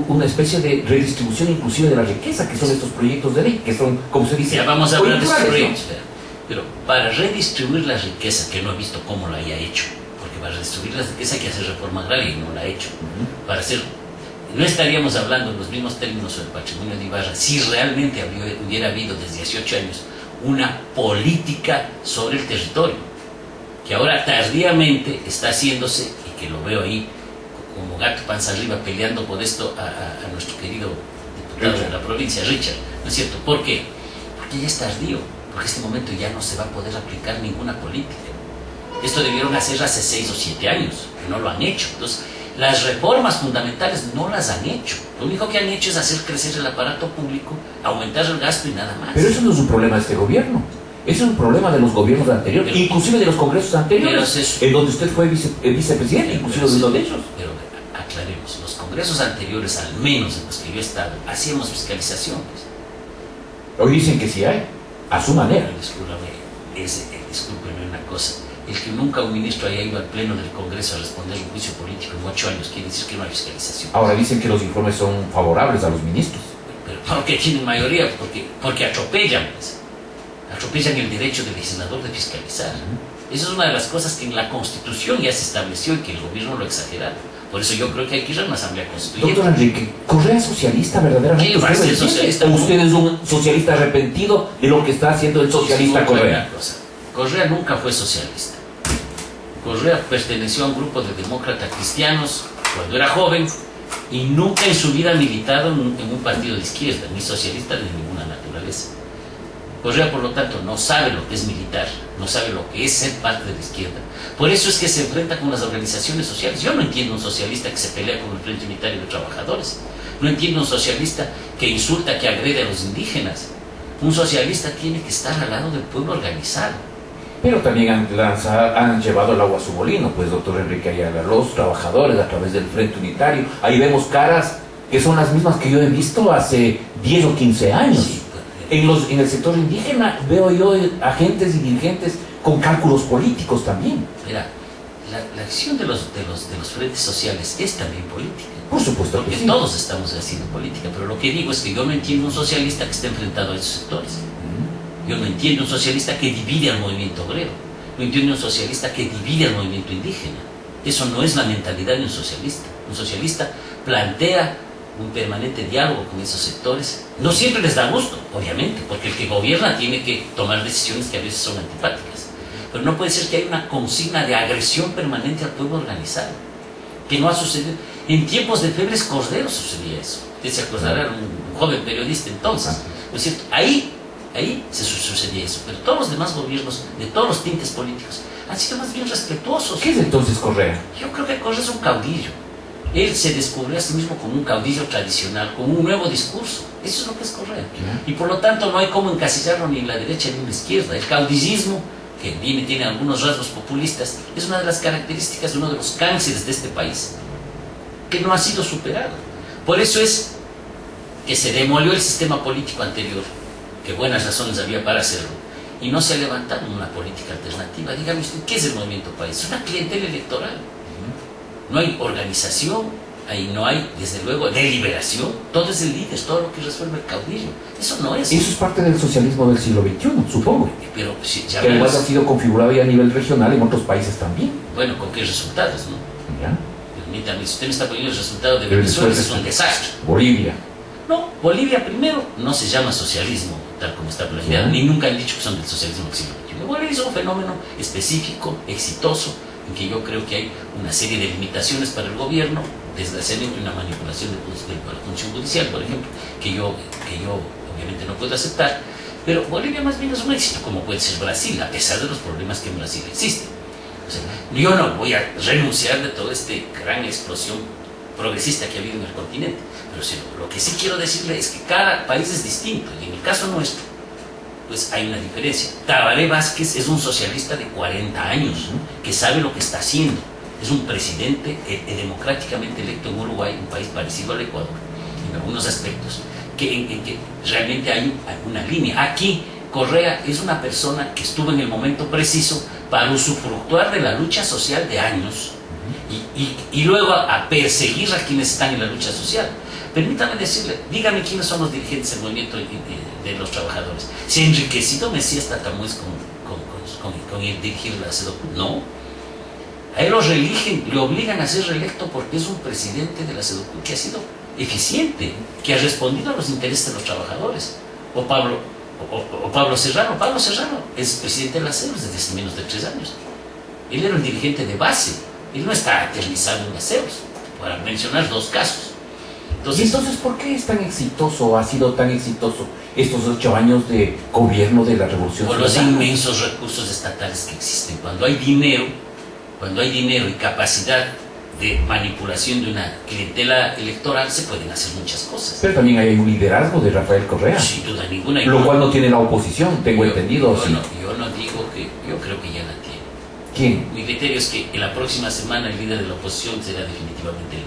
Una especie de redistribución inclusive de la riqueza, que son estos proyectos de ley, que son, como se dice, ya vamos a hablar de esos proyectos, pero para redistribuir la riqueza, que no he visto cómo lo haya hecho, porque para redistribuir la riqueza hay que hacer reforma agraria y no la ha hecho. Para hacer, no estaríamos hablando en los mismos términos sobre el patrimonio de Ibarra si realmente hubiera habido desde hace 8 años una política sobre el territorio, que ahora tardíamente está haciéndose, y que lo veo ahí como gato panza arriba peleando por esto a nuestro querido diputado de la provincia, Richard, ¿no es cierto? ¿Por qué? Porque ya es tardío, porque en este momento ya no se va a poder aplicar ninguna política. Esto debieron hacer hace 6 o 7 años, y no lo han hecho. Entonces, las reformas fundamentales no las han hecho. Lo único que han hecho es hacer crecer el aparato público, aumentar el gasto y nada más. Pero eso no es un problema de este gobierno. Eso es un problema de los gobiernos anteriores, inclusive de los congresos anteriores, en donde usted fue vicepresidente, inclusive de uno de ellos. Pero aclaremos, los congresos anteriores, al menos en los que yo he estado, hacíamos fiscalizaciones. Hoy dicen que sí hay, a su manera. Discúlpeme una cosa. El que nunca un ministro haya ido al pleno del Congreso a responder un juicio político en 8 años quiere decir que no hay fiscalización. Ahora dicen que los informes son favorables a los ministros. Pero porque tienen mayoría, porque atropellan, pues. Atropellan el derecho del legislador de fiscalizar. Esa es una de las cosas que en la Constitución ya se estableció y que el gobierno lo ha exagerado. Por eso yo creo que hay que ir a una asamblea constituyente. Doctor Enrique, ¿Correa es socialista verdaderamente? ¿Qué va a ser socialista? ¿O usted es un socialista arrepentido de lo que está haciendo el socialista Correa? Correa nunca fue socialista. Correa perteneció a un grupo de demócratas cristianos cuando era joven y nunca en su vida ha militado en un partido de izquierda, ni socialista de ninguna naturaleza. Correa, por lo tanto, no sabe lo que es militar, no sabe lo que es ser parte de la izquierda. Por eso es que se enfrenta con las organizaciones sociales. Yo no entiendo un socialista que se pelea con el Frente Unitario de Trabajadores. No entiendo un socialista que insulta, que agrede a los indígenas. Un socialista tiene que estar al lado del pueblo organizado. Pero también han llevado el agua a su molino, pues, doctor Enrique Ayala, los trabajadores a través del Frente Unitario. Ahí vemos caras que son las mismas que yo he visto hace 10 o 15 años. Sí. En el sector indígena veo yo agentes y dirigentes con cálculos políticos también. Mira, la acción de los frentes sociales es también política. Por supuesto porque que sí. Todos estamos haciendo política, pero lo que digo es que yo no entiendo un socialista que esté enfrentado a esos sectores. Yo no entiendo un socialista que divide al movimiento obrero. No entiendo un socialista que divide al movimiento indígena. Eso no es la mentalidad de un socialista. Un socialista plantea un permanente diálogo con esos sectores. No siempre les da gusto, obviamente, porque el que gobierna tiene que tomar decisiones que a veces son antipáticas. Pero no puede ser que haya una consigna de agresión permanente al pueblo organizado, que no ha sucedido. En tiempos de Febres Cordero sucedía eso. Usted se acordará, era un joven periodista entonces. ¿No es cierto? Ahí se sucedía eso. Pero todos los demás gobiernos, de todos los tintes políticos, han sido más bien respetuosos. ¿Qué es entonces Correa? Yo creo que Correa es un caudillo. Él se descubrió a sí mismo como un caudillo tradicional, con un nuevo discurso. Eso es lo que es Correa. Y por lo tanto no hay cómo encasillarlo ni en la derecha ni en la izquierda. El caudillismo, que tiene algunos rasgos populistas, es una de las características de uno de los cánceres de este país, que no ha sido superado. Por eso es que se demolió el sistema político anterior, que buenas razones había para hacerlo, y no se ha levantado una política alternativa. Dígame usted, ¿qué es el Movimiento País? Es una clientela electoral. No hay organización, ahí no hay, desde luego, deliberación. Todo es el líder, todo lo que resuelve el caudillo. Eso no es. Eso es parte del socialismo del siglo XXI, supongo. Pero si ya que además ha sido configurado ya a nivel regional en otros países también. Bueno, ¿con qué resultados, no? ¿Ya? Permítame, si usted me está poniendo el resultado de Venezuela, es un desastre. Bolivia. No, Bolivia primero no se llama socialismo, tal como está planteado, ni nunca han dicho que son del socialismo del siglo XXI. Bolivia es un fenómeno específico, exitoso, en que yo creo que hay una serie de limitaciones para el gobierno, desgraciadamente una manipulación de la función judicial, por ejemplo, que yo obviamente no puedo aceptar, pero Bolivia más bien es un éxito, como puede ser Brasil, a pesar de los problemas que en Brasil existen. O sea, yo no voy a renunciar de toda esta gran explosión progresista que ha habido en el continente, pero sí, lo que sí quiero decirle es que cada país es distinto, y en el caso nuestro, pues hay una diferencia. Tabaré Vázquez es un socialista de 40 años, que sabe lo que está haciendo. Es un presidente democráticamente electo en Uruguay, un país parecido al Ecuador, en algunos aspectos, en que realmente hay una línea. Aquí, Correa es una persona que estuvo en el momento preciso para usufructuar de la lucha social de años y luego a perseguir a quienes están en la lucha social. Permítame decirle, dígame quiénes son los dirigentes del movimiento de los trabajadores. ¿Se ha enriquecido Mesías Tatamuez con el dirigir la CEDOCU? No. A él lo reeligen, le obligan a ser reelecto porque es un presidente de la CEDOCU que ha sido eficiente, que ha respondido a los intereses de los trabajadores. O Pablo Serrano. Pablo Serrano es presidente de la CEDOCU desde hace menos de 3 años. Él era un dirigente de base. Él no está eternizado en la CEDOCU, para mencionar 2 casos. ¿Y entonces por qué es tan exitoso, ha sido tan exitoso estos 8 años de gobierno de la Revolución Por los inmensos recursos estatales que existen. Cuando hay dinero y capacidad de manipulación de una clientela electoral, se pueden hacer muchas cosas. Pero también hay un liderazgo de Rafael Correa. Sin duda ninguna. Lo cual no tiene la oposición, tengo entendido. Yo no digo que, yo creo que ya la tiene. ¿Quién? Mi criterio es que en la próxima semana el líder de la oposición será definitivamente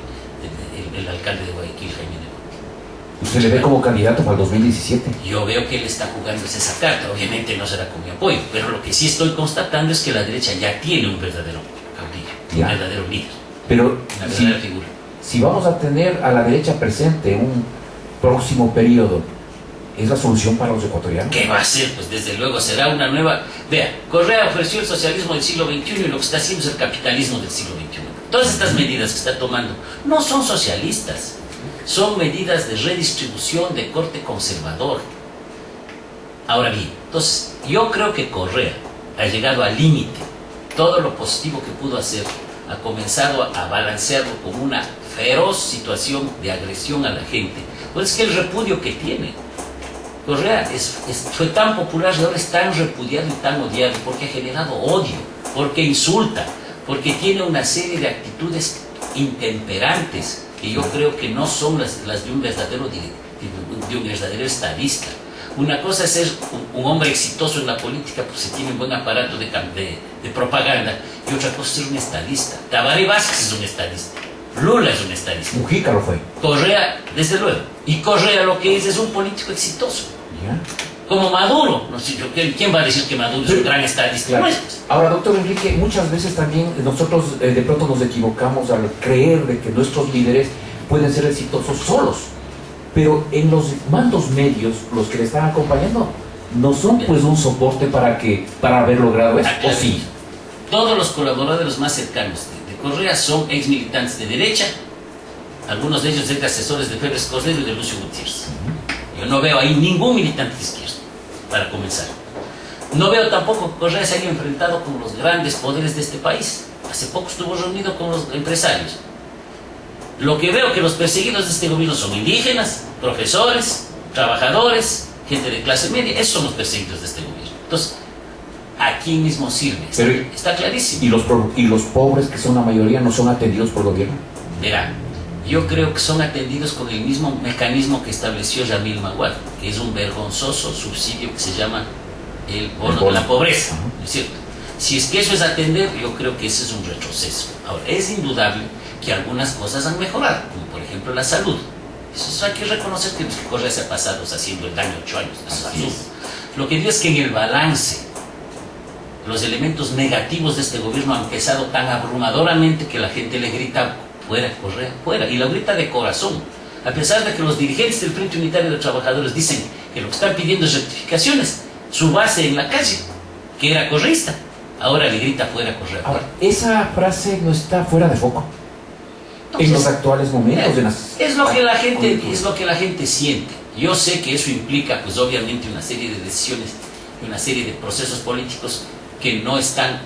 el alcalde de Guayaquil, Jaime Nebot. ¿Usted le ve como candidato para el 2017? Yo veo que él está jugando esa carta. Obviamente no será con mi apoyo, pero lo que sí estoy constatando es que la derecha ya tiene un verdadero caudillo, un verdadero líder, pero una verdadera figura. Si vamos a tener a la derecha presente en un próximo periodo, ¿es la solución para los ecuatorianos? ¿Qué va a ser? Pues desde luego será una nueva... Vea, Correa ofreció el socialismo del siglo XXI y lo que está haciendo es el capitalismo del siglo XXI. Todas estas medidas que está tomando no son socialistas, son medidas de redistribución de corte conservador. Ahora bien, entonces, yo creo que Correa ha llegado al límite. Todo lo positivo que pudo hacer ha comenzado a balancearlo con una feroz situación de agresión a la gente. Pues es que el repudio que tiene Correa fue tan popular y ahora es tan repudiado y tan odiado porque ha generado odio, porque insulta, porque tiene una serie de actitudes intemperantes que yo creo que no son las de un verdadero estadista. Una cosa es ser un hombre exitoso en la política, pues se tiene un buen aparato de propaganda, y otra cosa es ser un estadista. Tabaré Vázquez es un estadista, Lula es un estadista. Mujica lo fue. Correa, desde luego. Y Correa lo que es un político exitoso. ¿Ya? Como Maduro. No sé, ¿quién va a decir que Maduro es un gran estadista? Claro. No es, pues. Ahora, doctor Enrique, muchas veces también nosotros de pronto nos equivocamos al creer de que nuestros líderes pueden ser exitosos solos. Pero en los mandos medios, los que le están acompañando, no son pues un soporte para haber logrado eso, ¿o sí? Todos los colaboradores más cercanos de Correa son ex militantes de derecha, algunos de ellos ex asesores de Febres Cordero y de Lucio Gutiérrez. Yo no veo ahí ningún militante de izquierda, para comenzar. No veo tampoco que Correa se haya enfrentado con los grandes poderes de este país. Hace poco estuvo reunido con los empresarios. Lo que veo que los perseguidos de este gobierno son indígenas, profesores, trabajadores, gente de clase media. Esos son los perseguidos de este gobierno. Entonces, ¿a quién mismo sirve? Está clarísimo. ¿Y los pobres, que son la mayoría, no son atendidos por el gobierno? Verá, yo creo que son atendidos con el mismo mecanismo que estableció Jamil Maguad, que es un vergonzoso subsidio que se llama el bono de la pobreza, ¿no es cierto? Si es que eso es atender, yo creo que ese es un retroceso. Ahora, es indudable que algunas cosas han mejorado, como por ejemplo la salud. Eso hay que reconocer que Correa se ha pasado haciendo el daño 8 años. Lo que digo es que en el balance, los elementos negativos de este gobierno han pesado tan abrumadoramente que la gente le grita fuera Correa, fuera, y lo grita de corazón. A pesar de que los dirigentes del Frente Unitario de Trabajadores dicen que lo que están pidiendo es rectificaciones, su base en la calle, que era correísta, ahora le grita fuera Correa. Ahora, esa frase no está fuera de foco. Entonces, en los actuales momentos es lo que la gente siente. Yo sé que eso implica, pues obviamente, una serie de decisiones y una serie de procesos políticos que no están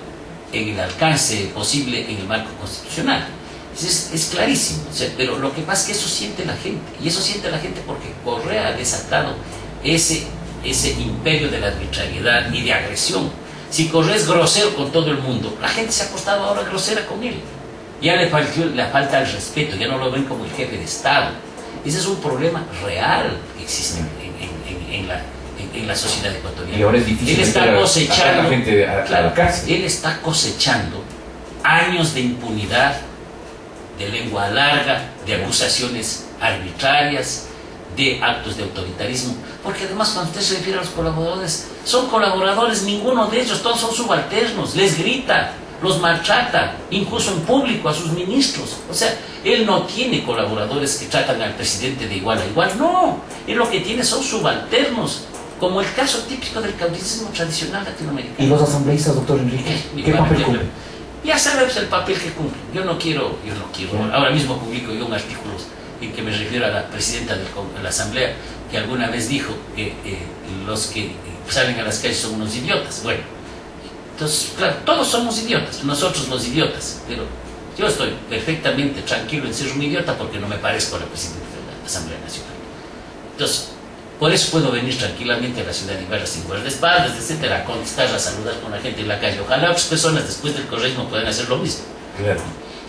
en el alcance posible en el marco constitucional. Es clarísimo, o sea, pero lo que pasa es que eso siente la gente, y eso siente la gente porque Correa ha desatado ese imperio de la arbitrariedad y de agresión. Si Correa es grosero con todo el mundo, la gente se ha portado ahora grosera con él. Ya le falta el respeto, ya no lo ven como el jefe de Estado. Ese es un problema real que existe en la sociedad ecuatoriana. Y ahora es difícil él está cosechando, a la gente a la cárcel. Él está cosechando años de impunidad, de lengua larga, de acusaciones arbitrarias, de actos de autoritarismo, porque además cuando usted se refiere a los colaboradores, son colaboradores, ninguno de ellos, todos son subalternos, les grita, los maltrata, incluso en público a sus ministros. O sea, él no tiene colaboradores que tratan al presidente de igual a igual, no, él lo que tiene son subalternos, como el caso típico del caudillismo tradicional latinoamericano. ¿Y los asambleístas, doctor Enrique? ¿Qué papel cumplen? Ya sabes el papel que cumplen. Yo no quiero. Ahora mismo publico yo un artículo en que me refiero a la presidenta de la Asamblea, que alguna vez dijo que los que salen a las calles son unos idiotas. Bueno, entonces, claro, todos somos idiotas, nosotros los idiotas, pero yo estoy perfectamente tranquilo en ser un idiota porque no me parezco a la presidenta de la Asamblea Nacional. Entonces, por eso puedo venir tranquilamente a la ciudad de Ibarra sin guardaespaldas, etcétera, a contestar, a saludar con la gente en la calle. Ojalá otras personas después del correísmo puedan hacer lo mismo. Claro.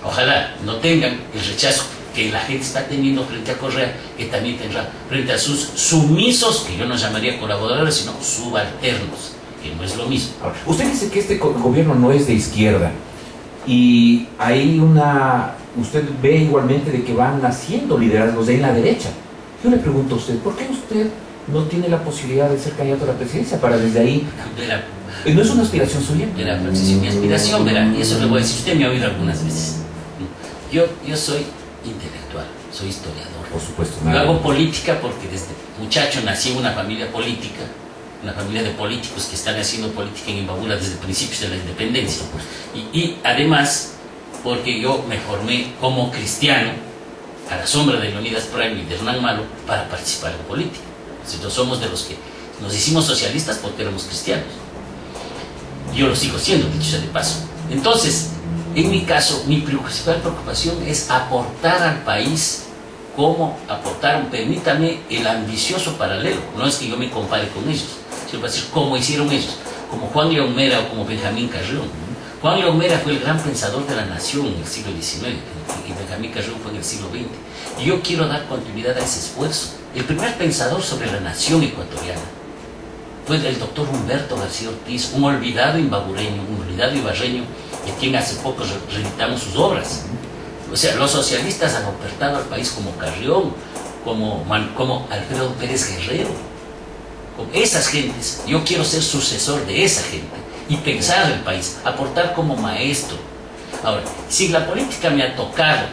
Ojalá no tengan el rechazo que la gente está teniendo frente a Correa, que también tendrá frente a sus sumisos, que yo no llamaría colaboradores, sino subalternos, que no es lo mismo. Ahora, usted dice que este gobierno no es de izquierda, y hay usted ve igualmente de que van naciendo liderazgos en la derecha. Yo le pregunto a usted, ¿por qué usted no tiene la posibilidad de ser candidato a la presidencia para desde ahí? Verá, ¿no es una aspiración suya? Verá, Francisco, mi aspiración, verá, y eso le voy a decir, usted me ha oído algunas veces. Yo soy intelectual, soy historiador. Por supuesto. Yo hago política porque desde muchacho nací en una familia política, una familia de políticos que están haciendo política en Imbabura desde principios de la independencia. Y además, porque yo me formé como cristiano, a la sombra de Leonidas Prime y de Hernán Malo, para participar en política. Nosotros somos de los que nos hicimos socialistas porque éramos cristianos. Yo lo sigo siendo, dicho sea de paso. Entonces, en mi caso, mi principal preocupación es aportar al país como aportaron, permítame, el ambicioso paralelo. No es que yo me compare con ellos, sino para decir cómo hicieron ellos, como Juan León Mera o como Benjamín Carrión. Juan León Mera fue el gran pensador de la nación en el siglo XIX y Benjamín Carrión fue en el siglo XX. Y yo quiero dar continuidad a ese esfuerzo. El primer pensador sobre la nación ecuatoriana fue el doctor Humberto García Ortiz, un olvidado imbabureño, un olvidado ibarreño, de quien hace poco reeditamos sus obras. O sea, los socialistas han ofertado al país como Carrión, como Alfredo Pérez Guerrero. Con esas gentes, yo quiero ser sucesor de esa gente y pensar el país, aportar como maestro. Ahora, si la política me ha tocado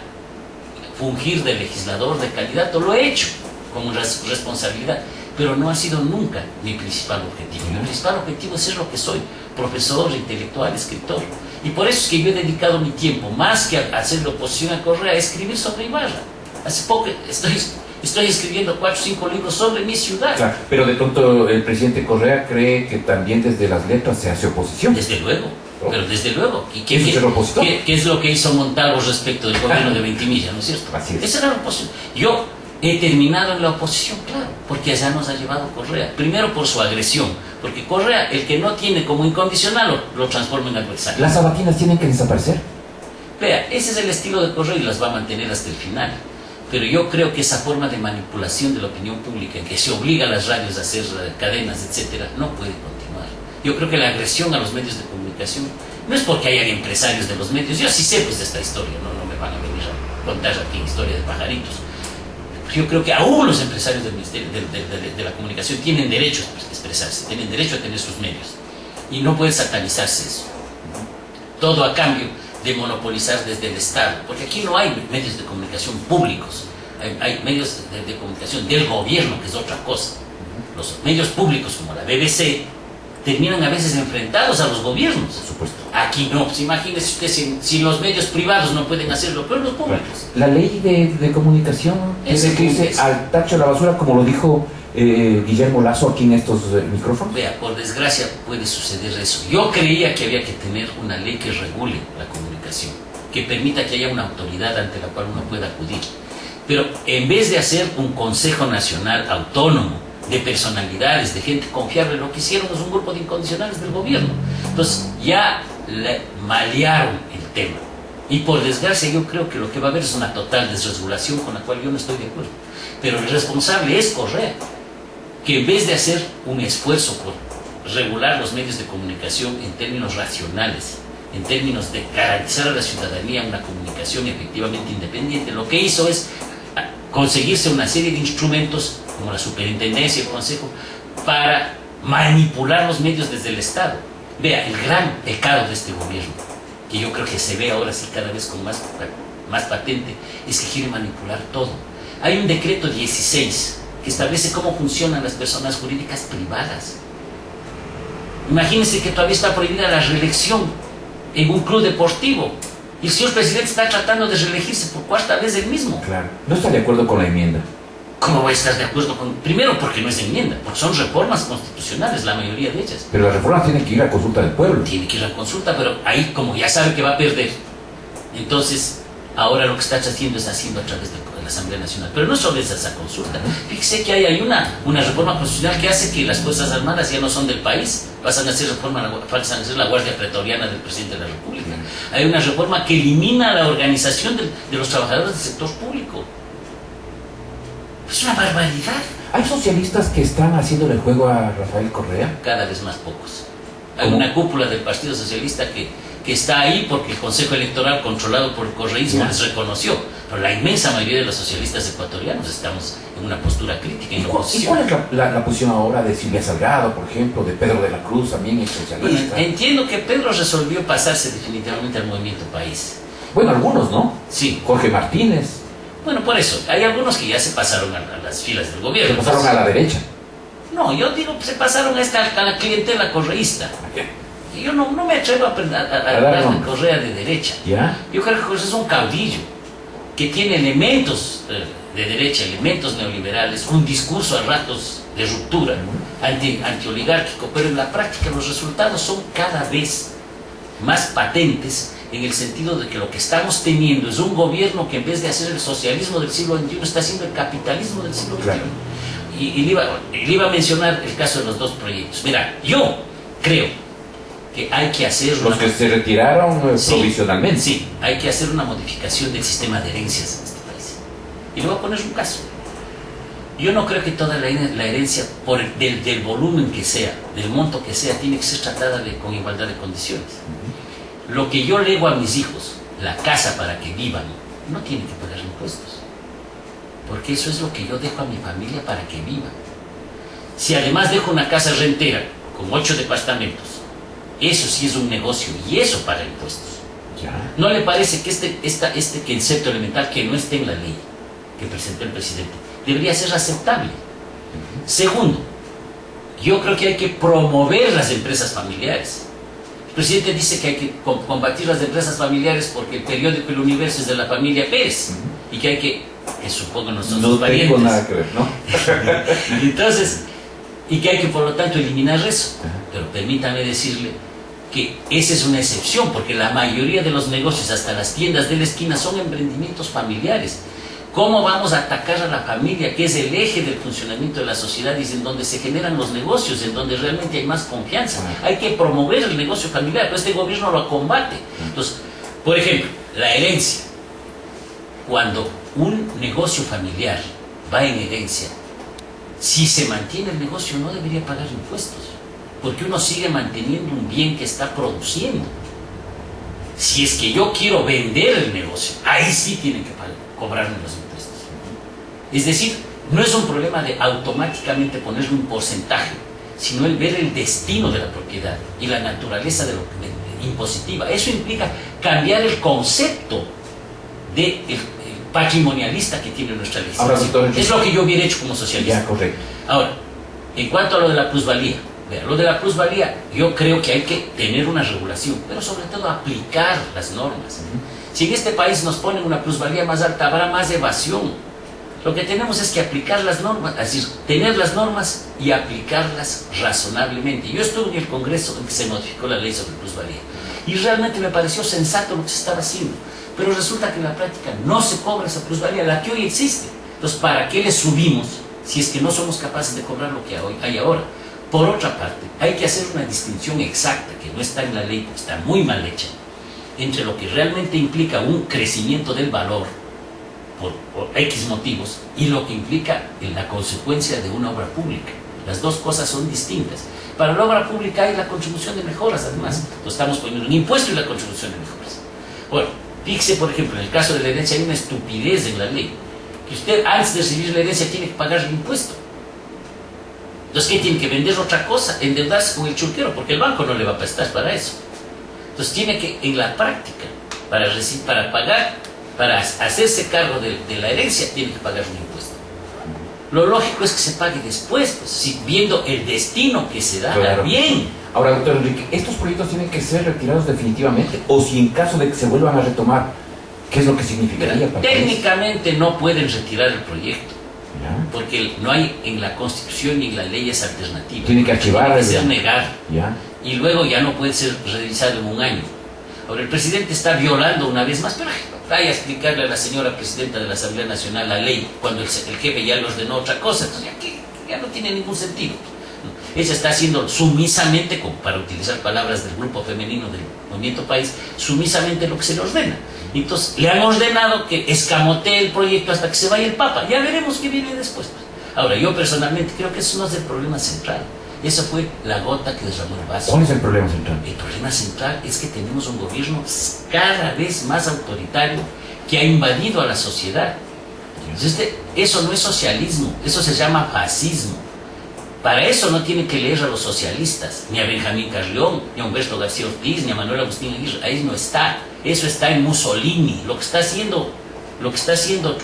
fungir de legislador, de candidato, lo he hecho como responsabilidad, pero no ha sido nunca mi principal objetivo. Mi principal objetivo es ser lo que soy, profesor, intelectual, escritor. Y por eso es que yo he dedicado mi tiempo, más que a hacer la oposición a Correa, a escribir sobre Ibarra. Hace poco estoy escribiendo 4 o 5 libros sobre mi ciudad. Claro, pero de pronto el presidente Correa cree que también desde las letras se hace oposición. Desde luego, pero desde luego. ¿Qué es lo que hizo Montalvo respecto del gobierno de Ventimiglia, no es cierto? Así es. Esa era la oposición. Yo he terminado en la oposición, claro, porque allá nos ha llevado Correa. Primero por su agresión, porque Correa, el que no tiene como incondicional, lo transforma en adversario. ¿Las sabatinas tienen que desaparecer? Vea, ese es el estilo de Correa y las va a mantener hasta el final. Pero yo creo que esa forma de manipulación de la opinión pública, en que se obliga a las radios a hacer cadenas, etcétera, no puede continuar. Yo creo que la agresión a los medios de comunicación no es porque hayan empresarios de los medios. Yo sí sé pues de esta historia, no me van a venir a contar aquí historia de pajaritos. Yo creo que aún los empresarios del Ministerio de la Comunicación tienen derecho a expresarse, tienen derecho a tener sus medios. Y no puede satanizarse eso. Todo a cambio de monopolizar desde el Estado. Porque aquí no hay medios de comunicación públicos. Hay medios de comunicación del gobierno, que es otra cosa. Los medios públicos, como la BBC, terminan a veces enfrentados a los gobiernos. Por supuesto. Aquí no. Pues imagínese usted si los medios privados no pueden hacerlo, pero los públicos. La ley de comunicación Ese que dice es. al tacho de la basura, como lo dijo Guillermo Lazo aquí en estos micrófonos. Vea, por desgracia puede suceder eso. Yo creía que había que tener una ley que regule la comunicación, que permita que haya una autoridad ante la cual uno pueda acudir. Pero en vez de hacer un Consejo Nacional autónomo, de personalidades, de gente confiable, lo que hicieron es un grupo de incondicionales del gobierno. Entonces ya le malearon el tema. Y por desgracia yo creo que lo que va a haber es una total desregulación, con la cual yo no estoy de acuerdo. Pero el responsable es Correa, que en vez de hacer un esfuerzo por regular los medios de comunicación en términos racionales, en términos de garantizar a la ciudadanía una comunicación efectivamente independiente, lo que hizo es conseguirse una serie de instrumentos como la superintendencia y el consejo para manipular los medios desde el Estado. Vea, el gran pecado de este gobierno, que yo creo que se ve ahora sí cada vez con más patente, es que quiere manipular todo. Hay un decreto 16 que establece cómo funcionan las personas jurídicas privadas. Imagínense que todavía está prohibida la reelección en un club deportivo. Y el señor presidente está tratando de reelegirse por cuarta vez él mismo. Claro. No está de acuerdo con la enmienda. ¿Cómo va a estar de acuerdo con...? Primero, porque no es enmienda, porque son reformas constitucionales, la mayoría de ellas. Pero las reformas tienen que ir a consulta del pueblo. Tiene que ir a consulta, pero ahí, como ya sabe que va a perder, entonces ahora lo que está haciendo es haciendo a través de la Asamblea Nacional. Pero no solo es esa consulta. Fíjese que hay una reforma constitucional que hace que las Fuerzas Armadas ya no son del país, pasan a ser la Guardia Pretoriana del Presidente de la República. Hay una reforma que elimina la organización de los trabajadores del sector público. Es una barbaridad. ¿Hay socialistas que están haciéndole juego a Rafael Correa? Cada vez más pocos. Hay ¿Cómo? una cúpula del Partido Socialista que está ahí porque el Consejo Electoral, controlado por el correísmo, les reconoció. Pero la inmensa mayoría de los socialistas ecuatorianos estamos en una postura crítica, en ¿Y oposición. cuál es la posición ahora de Silvia Salgado, por ejemplo, de Pedro de la Cruz, también es socialista? Entiendo que Pedro resolvió pasarse definitivamente al Movimiento País. Bueno, algunos, ¿no? Sí. Jorge Martínez. Bueno, por eso. Hay algunos que ya se pasaron a las filas del gobierno. Se pasaron a la derecha. No, yo digo que se pasaron a la clientela correísta. Y yo no me atrevo a hablar de Correa de derecha. ¿Ya? Yo creo que Correa es un caudillo que tiene elementos de derecha, elementos neoliberales, un discurso a ratos de ruptura, antioligárquico, pero en la práctica los resultados son cada vez más patentes, en el sentido de que lo que estamos teniendo es un gobierno que en vez de hacer el socialismo del siglo XXI está haciendo el capitalismo del siglo XXI. Claro. Y le iba a mencionar el caso de los dos proyectos. Mira, yo creo que hay que hacer Los que se retiraron provisionalmente. Sí, hay que hacer una modificación del sistema de herencias en este país. Y le voy a poner un caso. Yo no creo que toda la herencia, del volumen que sea, del monto que sea, tiene que ser tratada con igualdad de condiciones. Lo que yo lego a mis hijos, la casa para que vivan, no tiene que pagar impuestos. Porque eso es lo que yo dejo a mi familia para que vivan. Si además dejo una casa rentera con 8 departamentos, eso sí es un negocio y eso paga impuestos. Ya. ¿No le parece que este concepto elemental que no esté en la ley que presentó el presidente debería ser aceptable? Segundo, yo creo que hay que promover las empresas familiares. El presidente dice que hay que combatir las empresas familiares porque el periódico El Universo es de la familia Pérez y que hay que supongo no son sus parientes. No tengo nada que ver, ¿no? Entonces, y que hay que por lo tanto eliminar eso. Pero permítame decirle que esa es una excepción, porque la mayoría de los negocios, hasta las tiendas de la esquina, son emprendimientos familiares. ¿Cómo vamos a atacar a la familia, que es el eje del funcionamiento de la sociedad y es en donde se generan los negocios, en donde realmente hay más confianza? Hay que promover el negocio familiar, pero este gobierno lo combate. Entonces, por ejemplo, la herencia. Cuando un negocio familiar va en herencia, si se mantiene el negocio no debería pagar impuestos, porque uno sigue manteniendo un bien que está produciendo. Si es que yo quiero vender el negocio, ahí sí tienen que cobrarme los impuestos. Es decir, no es un problema de automáticamente ponerle un porcentaje, sino el ver el destino de la propiedad y la naturaleza de lo impositiva. Eso implica cambiar el concepto de patrimonialista que tiene nuestra legislación. Es lo que yo hubiera hecho como socialista. Ya, correcto. Ahora, en cuanto a lo de la plusvalía, lo de la plusvalía, yo creo que hay que tener una regulación, pero sobre todo aplicar las normas. Si en este país nos ponen una plusvalía más alta, habrá más evasión. Lo que tenemos es que aplicar las normas, es decir, tener las normas y aplicarlas razonablemente. Yo estuve en el Congreso en que se modificó la ley sobre plusvalía y realmente me pareció sensato lo que se estaba haciendo, pero resulta que en la práctica no se cobra esa plusvalía, la que hoy existe. Entonces, ¿para qué le subimos si es que no somos capaces de cobrar lo que hay ahora? Por otra parte, hay que hacer una distinción exacta, que no está en la ley, porque está muy mal hecha, entre lo que realmente implica un crecimiento del valor por X motivos y lo que implica en la consecuencia de una obra pública. Las dos cosas son distintas. Para la obra pública hay la contribución de mejoras, además. Entonces estamos poniendo un impuesto y la contribución de mejoras. Bueno, fíjese, por ejemplo, en el caso de la herencia hay una estupidez en la ley, que usted antes de recibir la herencia tiene que pagar el impuesto. Entonces, ¿qué tiene que vender otra cosa? Endeudarse con el churquero, porque el banco no le va a prestar para eso. Entonces tiene que, en la práctica, para pagar, para hacerse cargo de la herencia, tiene que pagar un impuesto. Lo lógico es que se pague después, pues, si, viendo el destino que se da, claro. Bien. Ahora, doctor Enrique, ¿estos proyectos tienen que ser retirados definitivamente? O si en caso de que se vuelvan a retomar, ¿qué es lo que significaría para técnicamente no pueden retirar el proyecto, ¿ya? porque no hay en la Constitución ni en la ley esa alternativa. Tiene que archivar. Tiene que ser negado. ¿Ya? Y luego ya no puede ser revisado en un año. Ahora, el presidente está violando una vez más, pero vaya a explicarle a la señora presidenta de la Asamblea Nacional la ley cuando el jefe ya le ordenó otra cosa. Entonces ya no tiene ningún sentido. Ella está haciendo sumisamente, como para utilizar palabras del grupo femenino del Movimiento País, sumisamente lo que se le ordena. Entonces le han ordenado que escamotee el proyecto hasta que se vaya el Papa. Ya veremos qué viene después. Ahora, yo personalmente creo que eso no es el problema central. Esa fue la gota que derramó el vaso. ¿Cuál es el problema central? El problema central es que tenemos un gobierno cada vez más autoritario que ha invadido a la sociedad. Entonces, eso no es socialismo, eso se llama fascismo. Para eso no tiene que leer a los socialistas, ni a Benjamín Carrión, ni a Humberto García Ortiz, ni a Manuel Agustín Aguirre. Ahí no está. Eso está en Mussolini. Lo que está haciendo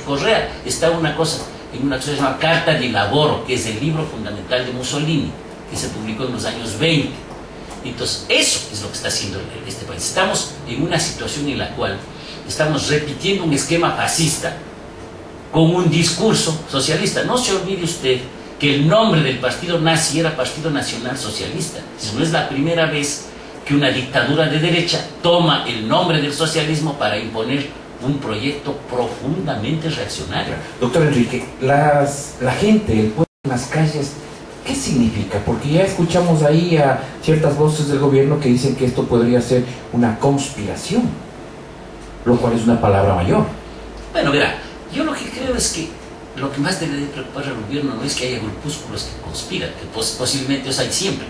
Correa está en una cosa que se llama Carta di Lavoro, que es el libro fundamental de Mussolini, que se publicó en los años 20. Entonces, eso es lo que está haciendo este país. Estamos en una situación en la cual estamos repitiendo un esquema fascista con un discurso socialista. No se olvide usted que el nombre del partido nazi era Partido Nacional Socialista. No es la primera vez que una dictadura de derecha toma el nombre del socialismo para imponer un proyecto profundamente reaccionario. Doctor Enrique, la gente, el pueblo en las calles, ¿qué significa? Porque ya escuchamos ahí a ciertas voces del gobierno que dicen que esto podría ser una conspiración, lo cual es una palabra mayor. Bueno, verá, yo lo que creo es que lo que más debe de preocupar al gobierno no es que haya grupúsculos que conspiran, que posiblemente los hay siempre.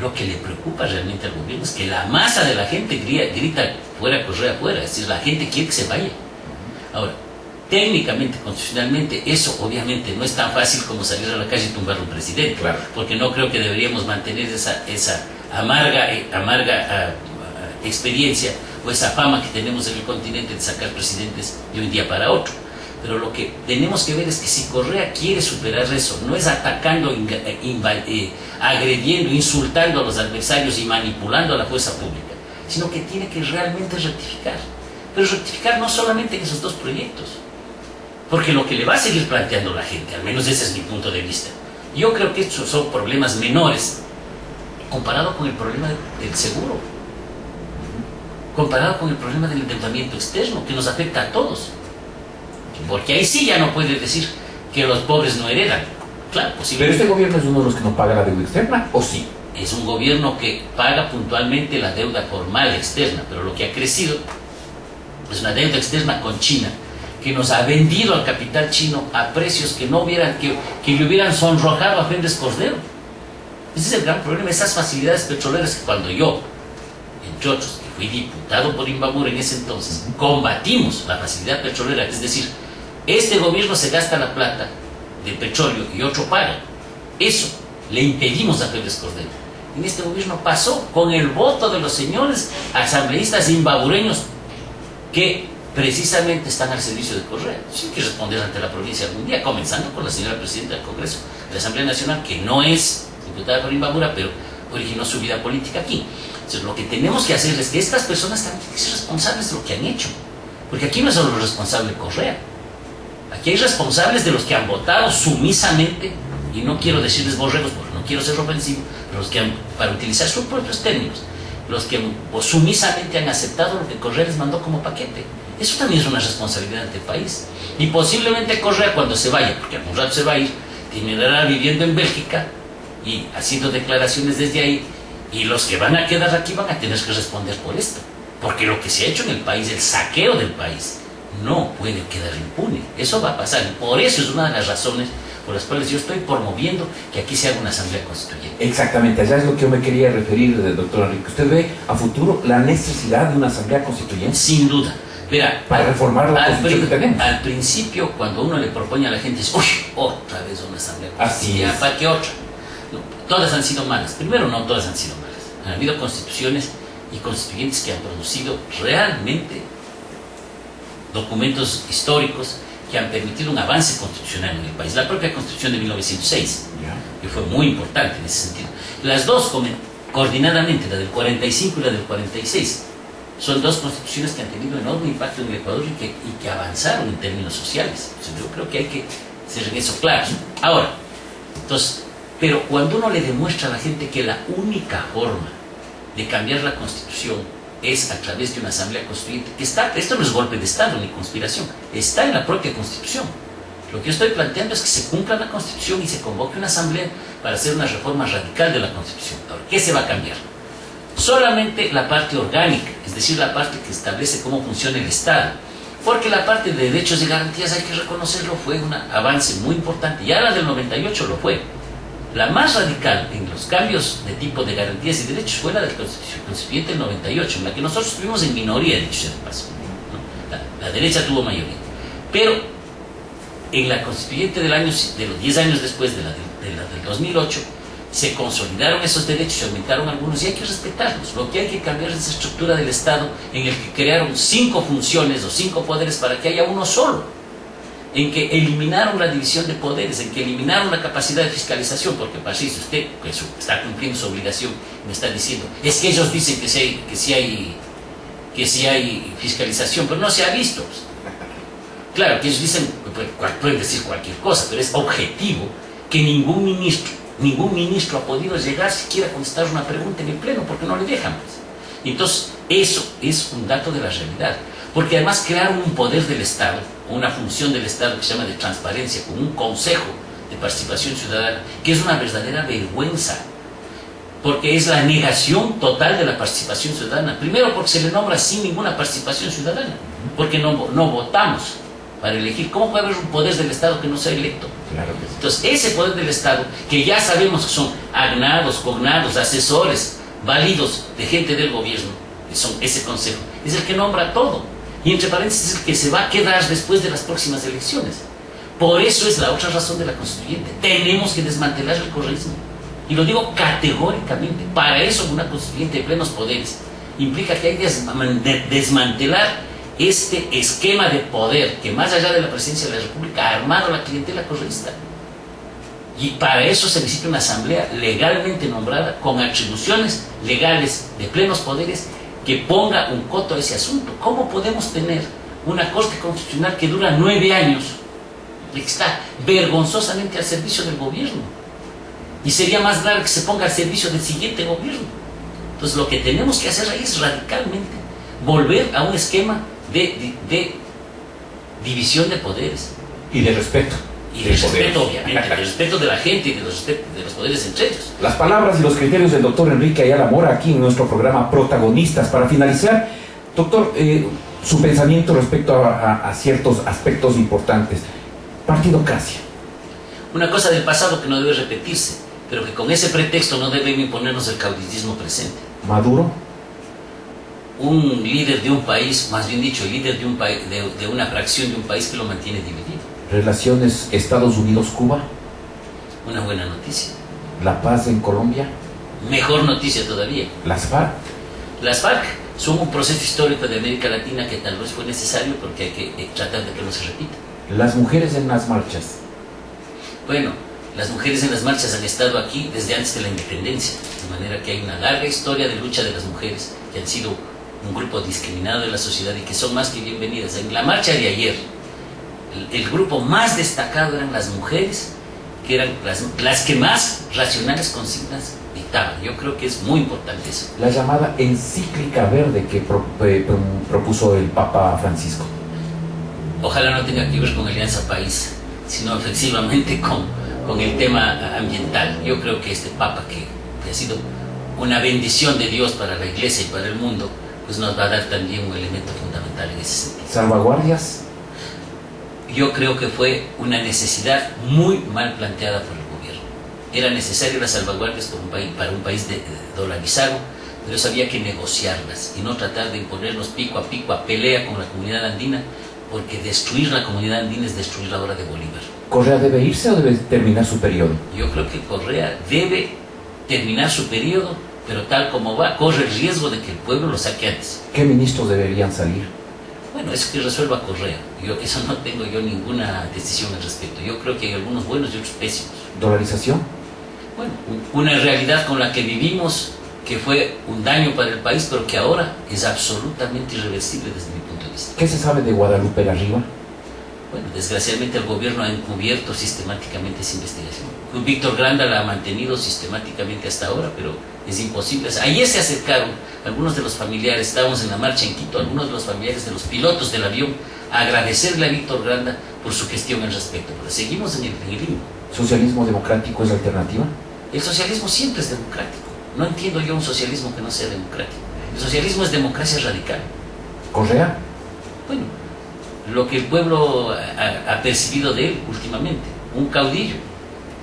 Lo que le preocupa realmente al gobierno es que la masa de la gente grita fuera, Correa, fuera. Es decir, la gente quiere que se vaya. Ahora, técnicamente, constitucionalmente, eso obviamente no es tan fácil como salir a la calle y tumbar a un presidente. Claro. Porque no creo que deberíamos mantener esa amarga experiencia o esa fama que tenemos en el continente de sacar presidentes de un día para otro. Pero lo que tenemos que ver es que si Correa quiere superar eso, no es atacando, agrediendo, insultando a los adversarios y manipulando a la fuerza pública, sino que tiene que realmente rectificar. Pero rectificar no solamente en esos dos proyectos, porque lo que le va a seguir planteando la gente, al menos ese es mi punto de vista, yo creo que estos son problemas menores comparado con el problema del seguro, comparado con el problema del endeudamiento externo, que nos afecta a todos. Porque ahí sí ya no puede decir que los pobres no heredan. Claro, ¿Pero este gobierno es uno de los que no paga la deuda externa o sí? Es un gobierno que paga puntualmente la deuda formal externa, pero lo que ha crecido es una deuda externa con China, que nos ha vendido al capital chino a precios que no hubieran, que le hubieran sonrojado a Fernández Cordero. Ese es el gran problema, esas facilidades petroleras que cuando yo, entre otros, que fui diputado por Imbabura en ese entonces, combatimos la facilidad petrolera, es decir, Este gobierno se gasta la plata del petróleo y otro paga. Eso le impedimos a Pérez Cordero. En este gobierno pasó con el voto de los señores asambleístas imbabureños que precisamente están al servicio de Correa. Sí hay que responder ante la provincia algún día, comenzando por la señora presidenta del Congreso de la Asamblea Nacional, que no es diputada por Imbabura, pero originó su vida política aquí. Entonces, lo que tenemos que hacer es que estas personas también tienen que ser responsables de lo que han hecho. Porque aquí no es solo los responsables de Correa. Aquí hay responsables de los que han votado sumisamente, y no quiero decirles borregos porque no quiero ser ofensivo, pero los que han, para utilizar sus propios términos, los que sumisamente han aceptado lo que Correa les mandó como paquete. Eso también es una responsabilidad ante el país. Y posiblemente Correa, cuando se vaya, porque algún rato se va a ir, terminará viviendo en Bélgica y haciendo declaraciones desde ahí, y los que van a quedar aquí van a tener que responder por esto. Porque lo que se ha hecho en el país, el saqueo del país, no puede quedar impune. Eso va a pasar. Y por eso es una de las razones por las cuales yo estoy promoviendo que aquí se haga una asamblea constituyente. Exactamente, allá es lo que yo me quería referir, doctor Enrique. ¿Usted ve a futuro la necesidad de una asamblea constituyente? Sin duda. Verá, para reformar la constitución que tenemos. Al principio, cuando uno le propone a la gente, dice, uy, otra vez una asamblea constituyente. Así es. ¿Para qué otra? No, todas han sido malas. Primero, no todas han sido malas. Han habido constituciones y constituyentes que han producido realmente documentos históricos que han permitido un avance constitucional en el país. La propia Constitución de 1906, que fue muy importante en ese sentido. Las dos, coordinadamente, la del 45 y la del 46, son dos constituciones que han tenido enorme impacto en el Ecuador y que avanzaron en términos sociales. Entonces, yo creo que hay que ser en eso claros. Ahora, entonces, pero cuando uno le demuestra a la gente que la única forma de cambiar la Constitución es a través de una asamblea constituyente, que está, esto no es golpe de Estado ni conspiración, está en la propia Constitución. Lo que yo estoy planteando es que se cumpla la Constitución y se convoque una asamblea para hacer una reforma radical de la Constitución. Ahora, ¿qué se va a cambiar? Solamente la parte orgánica, es decir, la parte que establece cómo funciona el Estado. Porque la parte de derechos y garantías, hay que reconocerlo, fue un avance muy importante. Ya la del 98 lo fue. La más radical en los cambios de tipo de garantías y derechos fue la del Constituyente del 98, en la que nosotros estuvimos en minoría, dicho sea de paso, ¿no? La derecha tuvo mayoría. Pero en la Constituyente de los 10 años después de la del 2008, se consolidaron esos derechos, se aumentaron algunos y hay que respetarlos. Lo que hay que cambiar es esa estructura del Estado en el que crearon 5 funciones o 5 poderes para que haya uno solo, en que eliminaron la división de poderes, en que eliminaron la capacidad de fiscalización, porque para si usted que está cumpliendo su obligación, me está diciendo, es que ellos dicen que sí hay fiscalización, pero no se ha visto. Claro, que ellos dicen, pueden decir cualquier cosa, pero es objetivo que ningún ministro ha podido llegar siquiera a contestar una pregunta en el pleno, porque no le dejan, pues. Entonces, eso es un dato de la realidad, porque además crearon un poder del Estado, una función del Estado que se llama de transparencia, con un consejo de participación ciudadana, que es una verdadera vergüenza, porque es la negación total de la participación ciudadana. Primero, porque se le nombra sin ninguna participación ciudadana, porque no votamos para elegir. ¿Cómo puede haber un poder del Estado que no sea electo? Claro que sí. Entonces, ese poder del Estado, que ya sabemos que son agnados, cognados, asesores válidos de gente del gobierno, que son ese consejo, es el que nombra todo. Y entre paréntesis, es el que se va a quedar después de las próximas elecciones. Por eso es la otra razón de la constituyente. Tenemos que desmantelar el correísmo. Y lo digo categóricamente. Para eso una constituyente de plenos poderes implica que hay que desmantelar este esquema de poder que más allá de la presidencia de la República ha armado la clientela correísta. Y para eso se necesita una asamblea legalmente nombrada, con atribuciones legales de plenos poderes, que ponga un coto a ese asunto. ¿Cómo podemos tener una Corte Constitucional que dura 9 años, que está vergonzosamente al servicio del gobierno? Y sería más grave que se ponga al servicio del siguiente gobierno. Entonces, lo que tenemos que hacer ahí es radicalmente volver a un esquema de división de poderes. Y de respeto. Y de respeto, obviamente, de respeto de la gente y de los poderes entre ellos. Las palabras y los criterios del doctor Enrique Ayala Mora aquí en nuestro programa Protagonistas. Para finalizar, doctor, su pensamiento respecto a ciertos aspectos importantes. Partidocracia. Una cosa del pasado que no debe repetirse, pero que con ese pretexto no debe imponernos el caudillismo presente. Maduro. Un líder de un país, más bien dicho, el líder de una fracción de un país que lo mantiene dividido. Relaciones Estados Unidos-Cuba. Una buena noticia. La paz en Colombia. Mejor noticia todavía. Las FARC. Las FARC son un proceso histórico de América Latina que tal vez fue necesario porque hay que tratar de que no se repita. Las mujeres en las marchas. Bueno, las mujeres en las marchas han estado aquí desde antes de la independencia, de manera que hay una larga historia de lucha de las mujeres que han sido un grupo discriminado de la sociedad y que son más que bienvenidas. En la marcha de ayer, el grupo más destacado eran las mujeres, que eran las que más racionales consignas dictaban. Yo creo que es muy importante eso. La llamada encíclica verde que propuso el Papa Francisco. Ojalá no tenga que ver con Alianza País, sino efectivamente con el tema ambiental. Yo creo que este Papa, que ha sido una bendición de Dios para la Iglesia y para el mundo, pues nos va a dar también un elemento fundamental en ese sentido. ¿Salvaguardias? Yo creo que fue una necesidad muy mal planteada por el gobierno. Era necesario las salvaguardias para un país dolarizado, pero eso había que negociarlas y no tratar de imponernos pico a pelea con la comunidad andina, porque destruir la comunidad andina es destruir la obra de Bolívar. ¿Correa debe irse o debe terminar su periodo? Yo creo que Correa debe terminar su periodo, pero tal como va, corre el riesgo de que el pueblo lo saque antes. ¿Qué ministros deberían salir? Bueno, eso que resuelva Correa. Eso no tengo yo ninguna decisión al respecto. Yo creo que hay algunos buenos y otros pésimos. ¿Dolarización? Bueno, una realidad con la que vivimos, que fue un daño para el país, pero que ahora es absolutamente irreversible desde mi punto de vista. ¿Qué se sabe de Guadalupe Garriga? Bueno, desgraciadamente el gobierno ha encubierto sistemáticamente esa investigación. Víctor Granda la ha mantenido sistemáticamente hasta ahora, pero es imposible. Ayer se acercaron algunos de los familiares, estábamos en la marcha en Quito, algunos de los familiares de los pilotos del avión, a agradecerle a Víctor Granda por su gestión al respecto. Pero seguimos en el limbo. ¿Socialismo democrático es la alternativa? El socialismo siempre es democrático. No entiendo yo un socialismo que no sea democrático. El socialismo es democracia radical. ¿Correa? Bueno, lo que el pueblo ha percibido de él últimamente, un caudillo.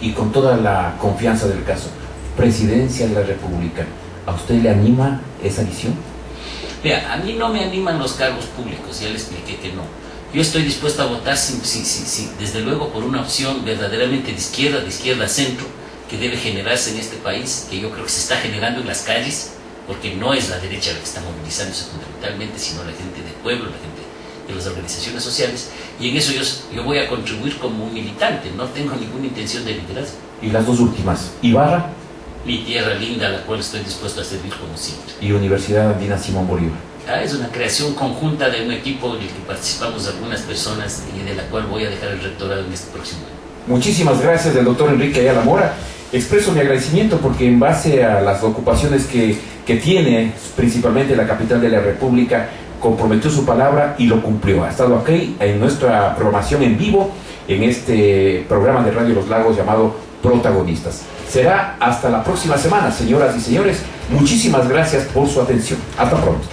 Y con toda la confianza del caso, Presidencia de la República, ¿a usted le anima esa visión? Vea, a mí no me animan los cargos públicos, ya le expliqué que no. Yo estoy dispuesto a votar, desde luego, por una opción verdaderamente de izquierda centro, que debe generarse en este país, que yo creo que se está generando en las calles, porque no es la derecha la que está movilizándose fundamentalmente, sino la gente del pueblo, la gente de las organizaciones sociales, y en eso yo voy a contribuir como un militante, no tengo ninguna intención de liderazgo. Y las dos últimas, Ibarra. Mi tierra linda, a la cual estoy dispuesto a servir como siempre. Y Universidad Andina Simón Bolívar. Es una creación conjunta de un equipo en el que participamos algunas personas y de la cual voy a dejar el rectorado en este próximo año. Muchísimas gracias del doctor Enrique Ayala Mora. Expreso mi agradecimiento porque en base a las ocupaciones que tiene, principalmente la capital de la República, comprometió su palabra y lo cumplió. Ha estado aquí en nuestra programación en vivo, en este programa de Radio Los Lagos llamado Protagonistas. Será hasta la próxima semana, señoras y señores. Muchísimas gracias por su atención. Hasta pronto.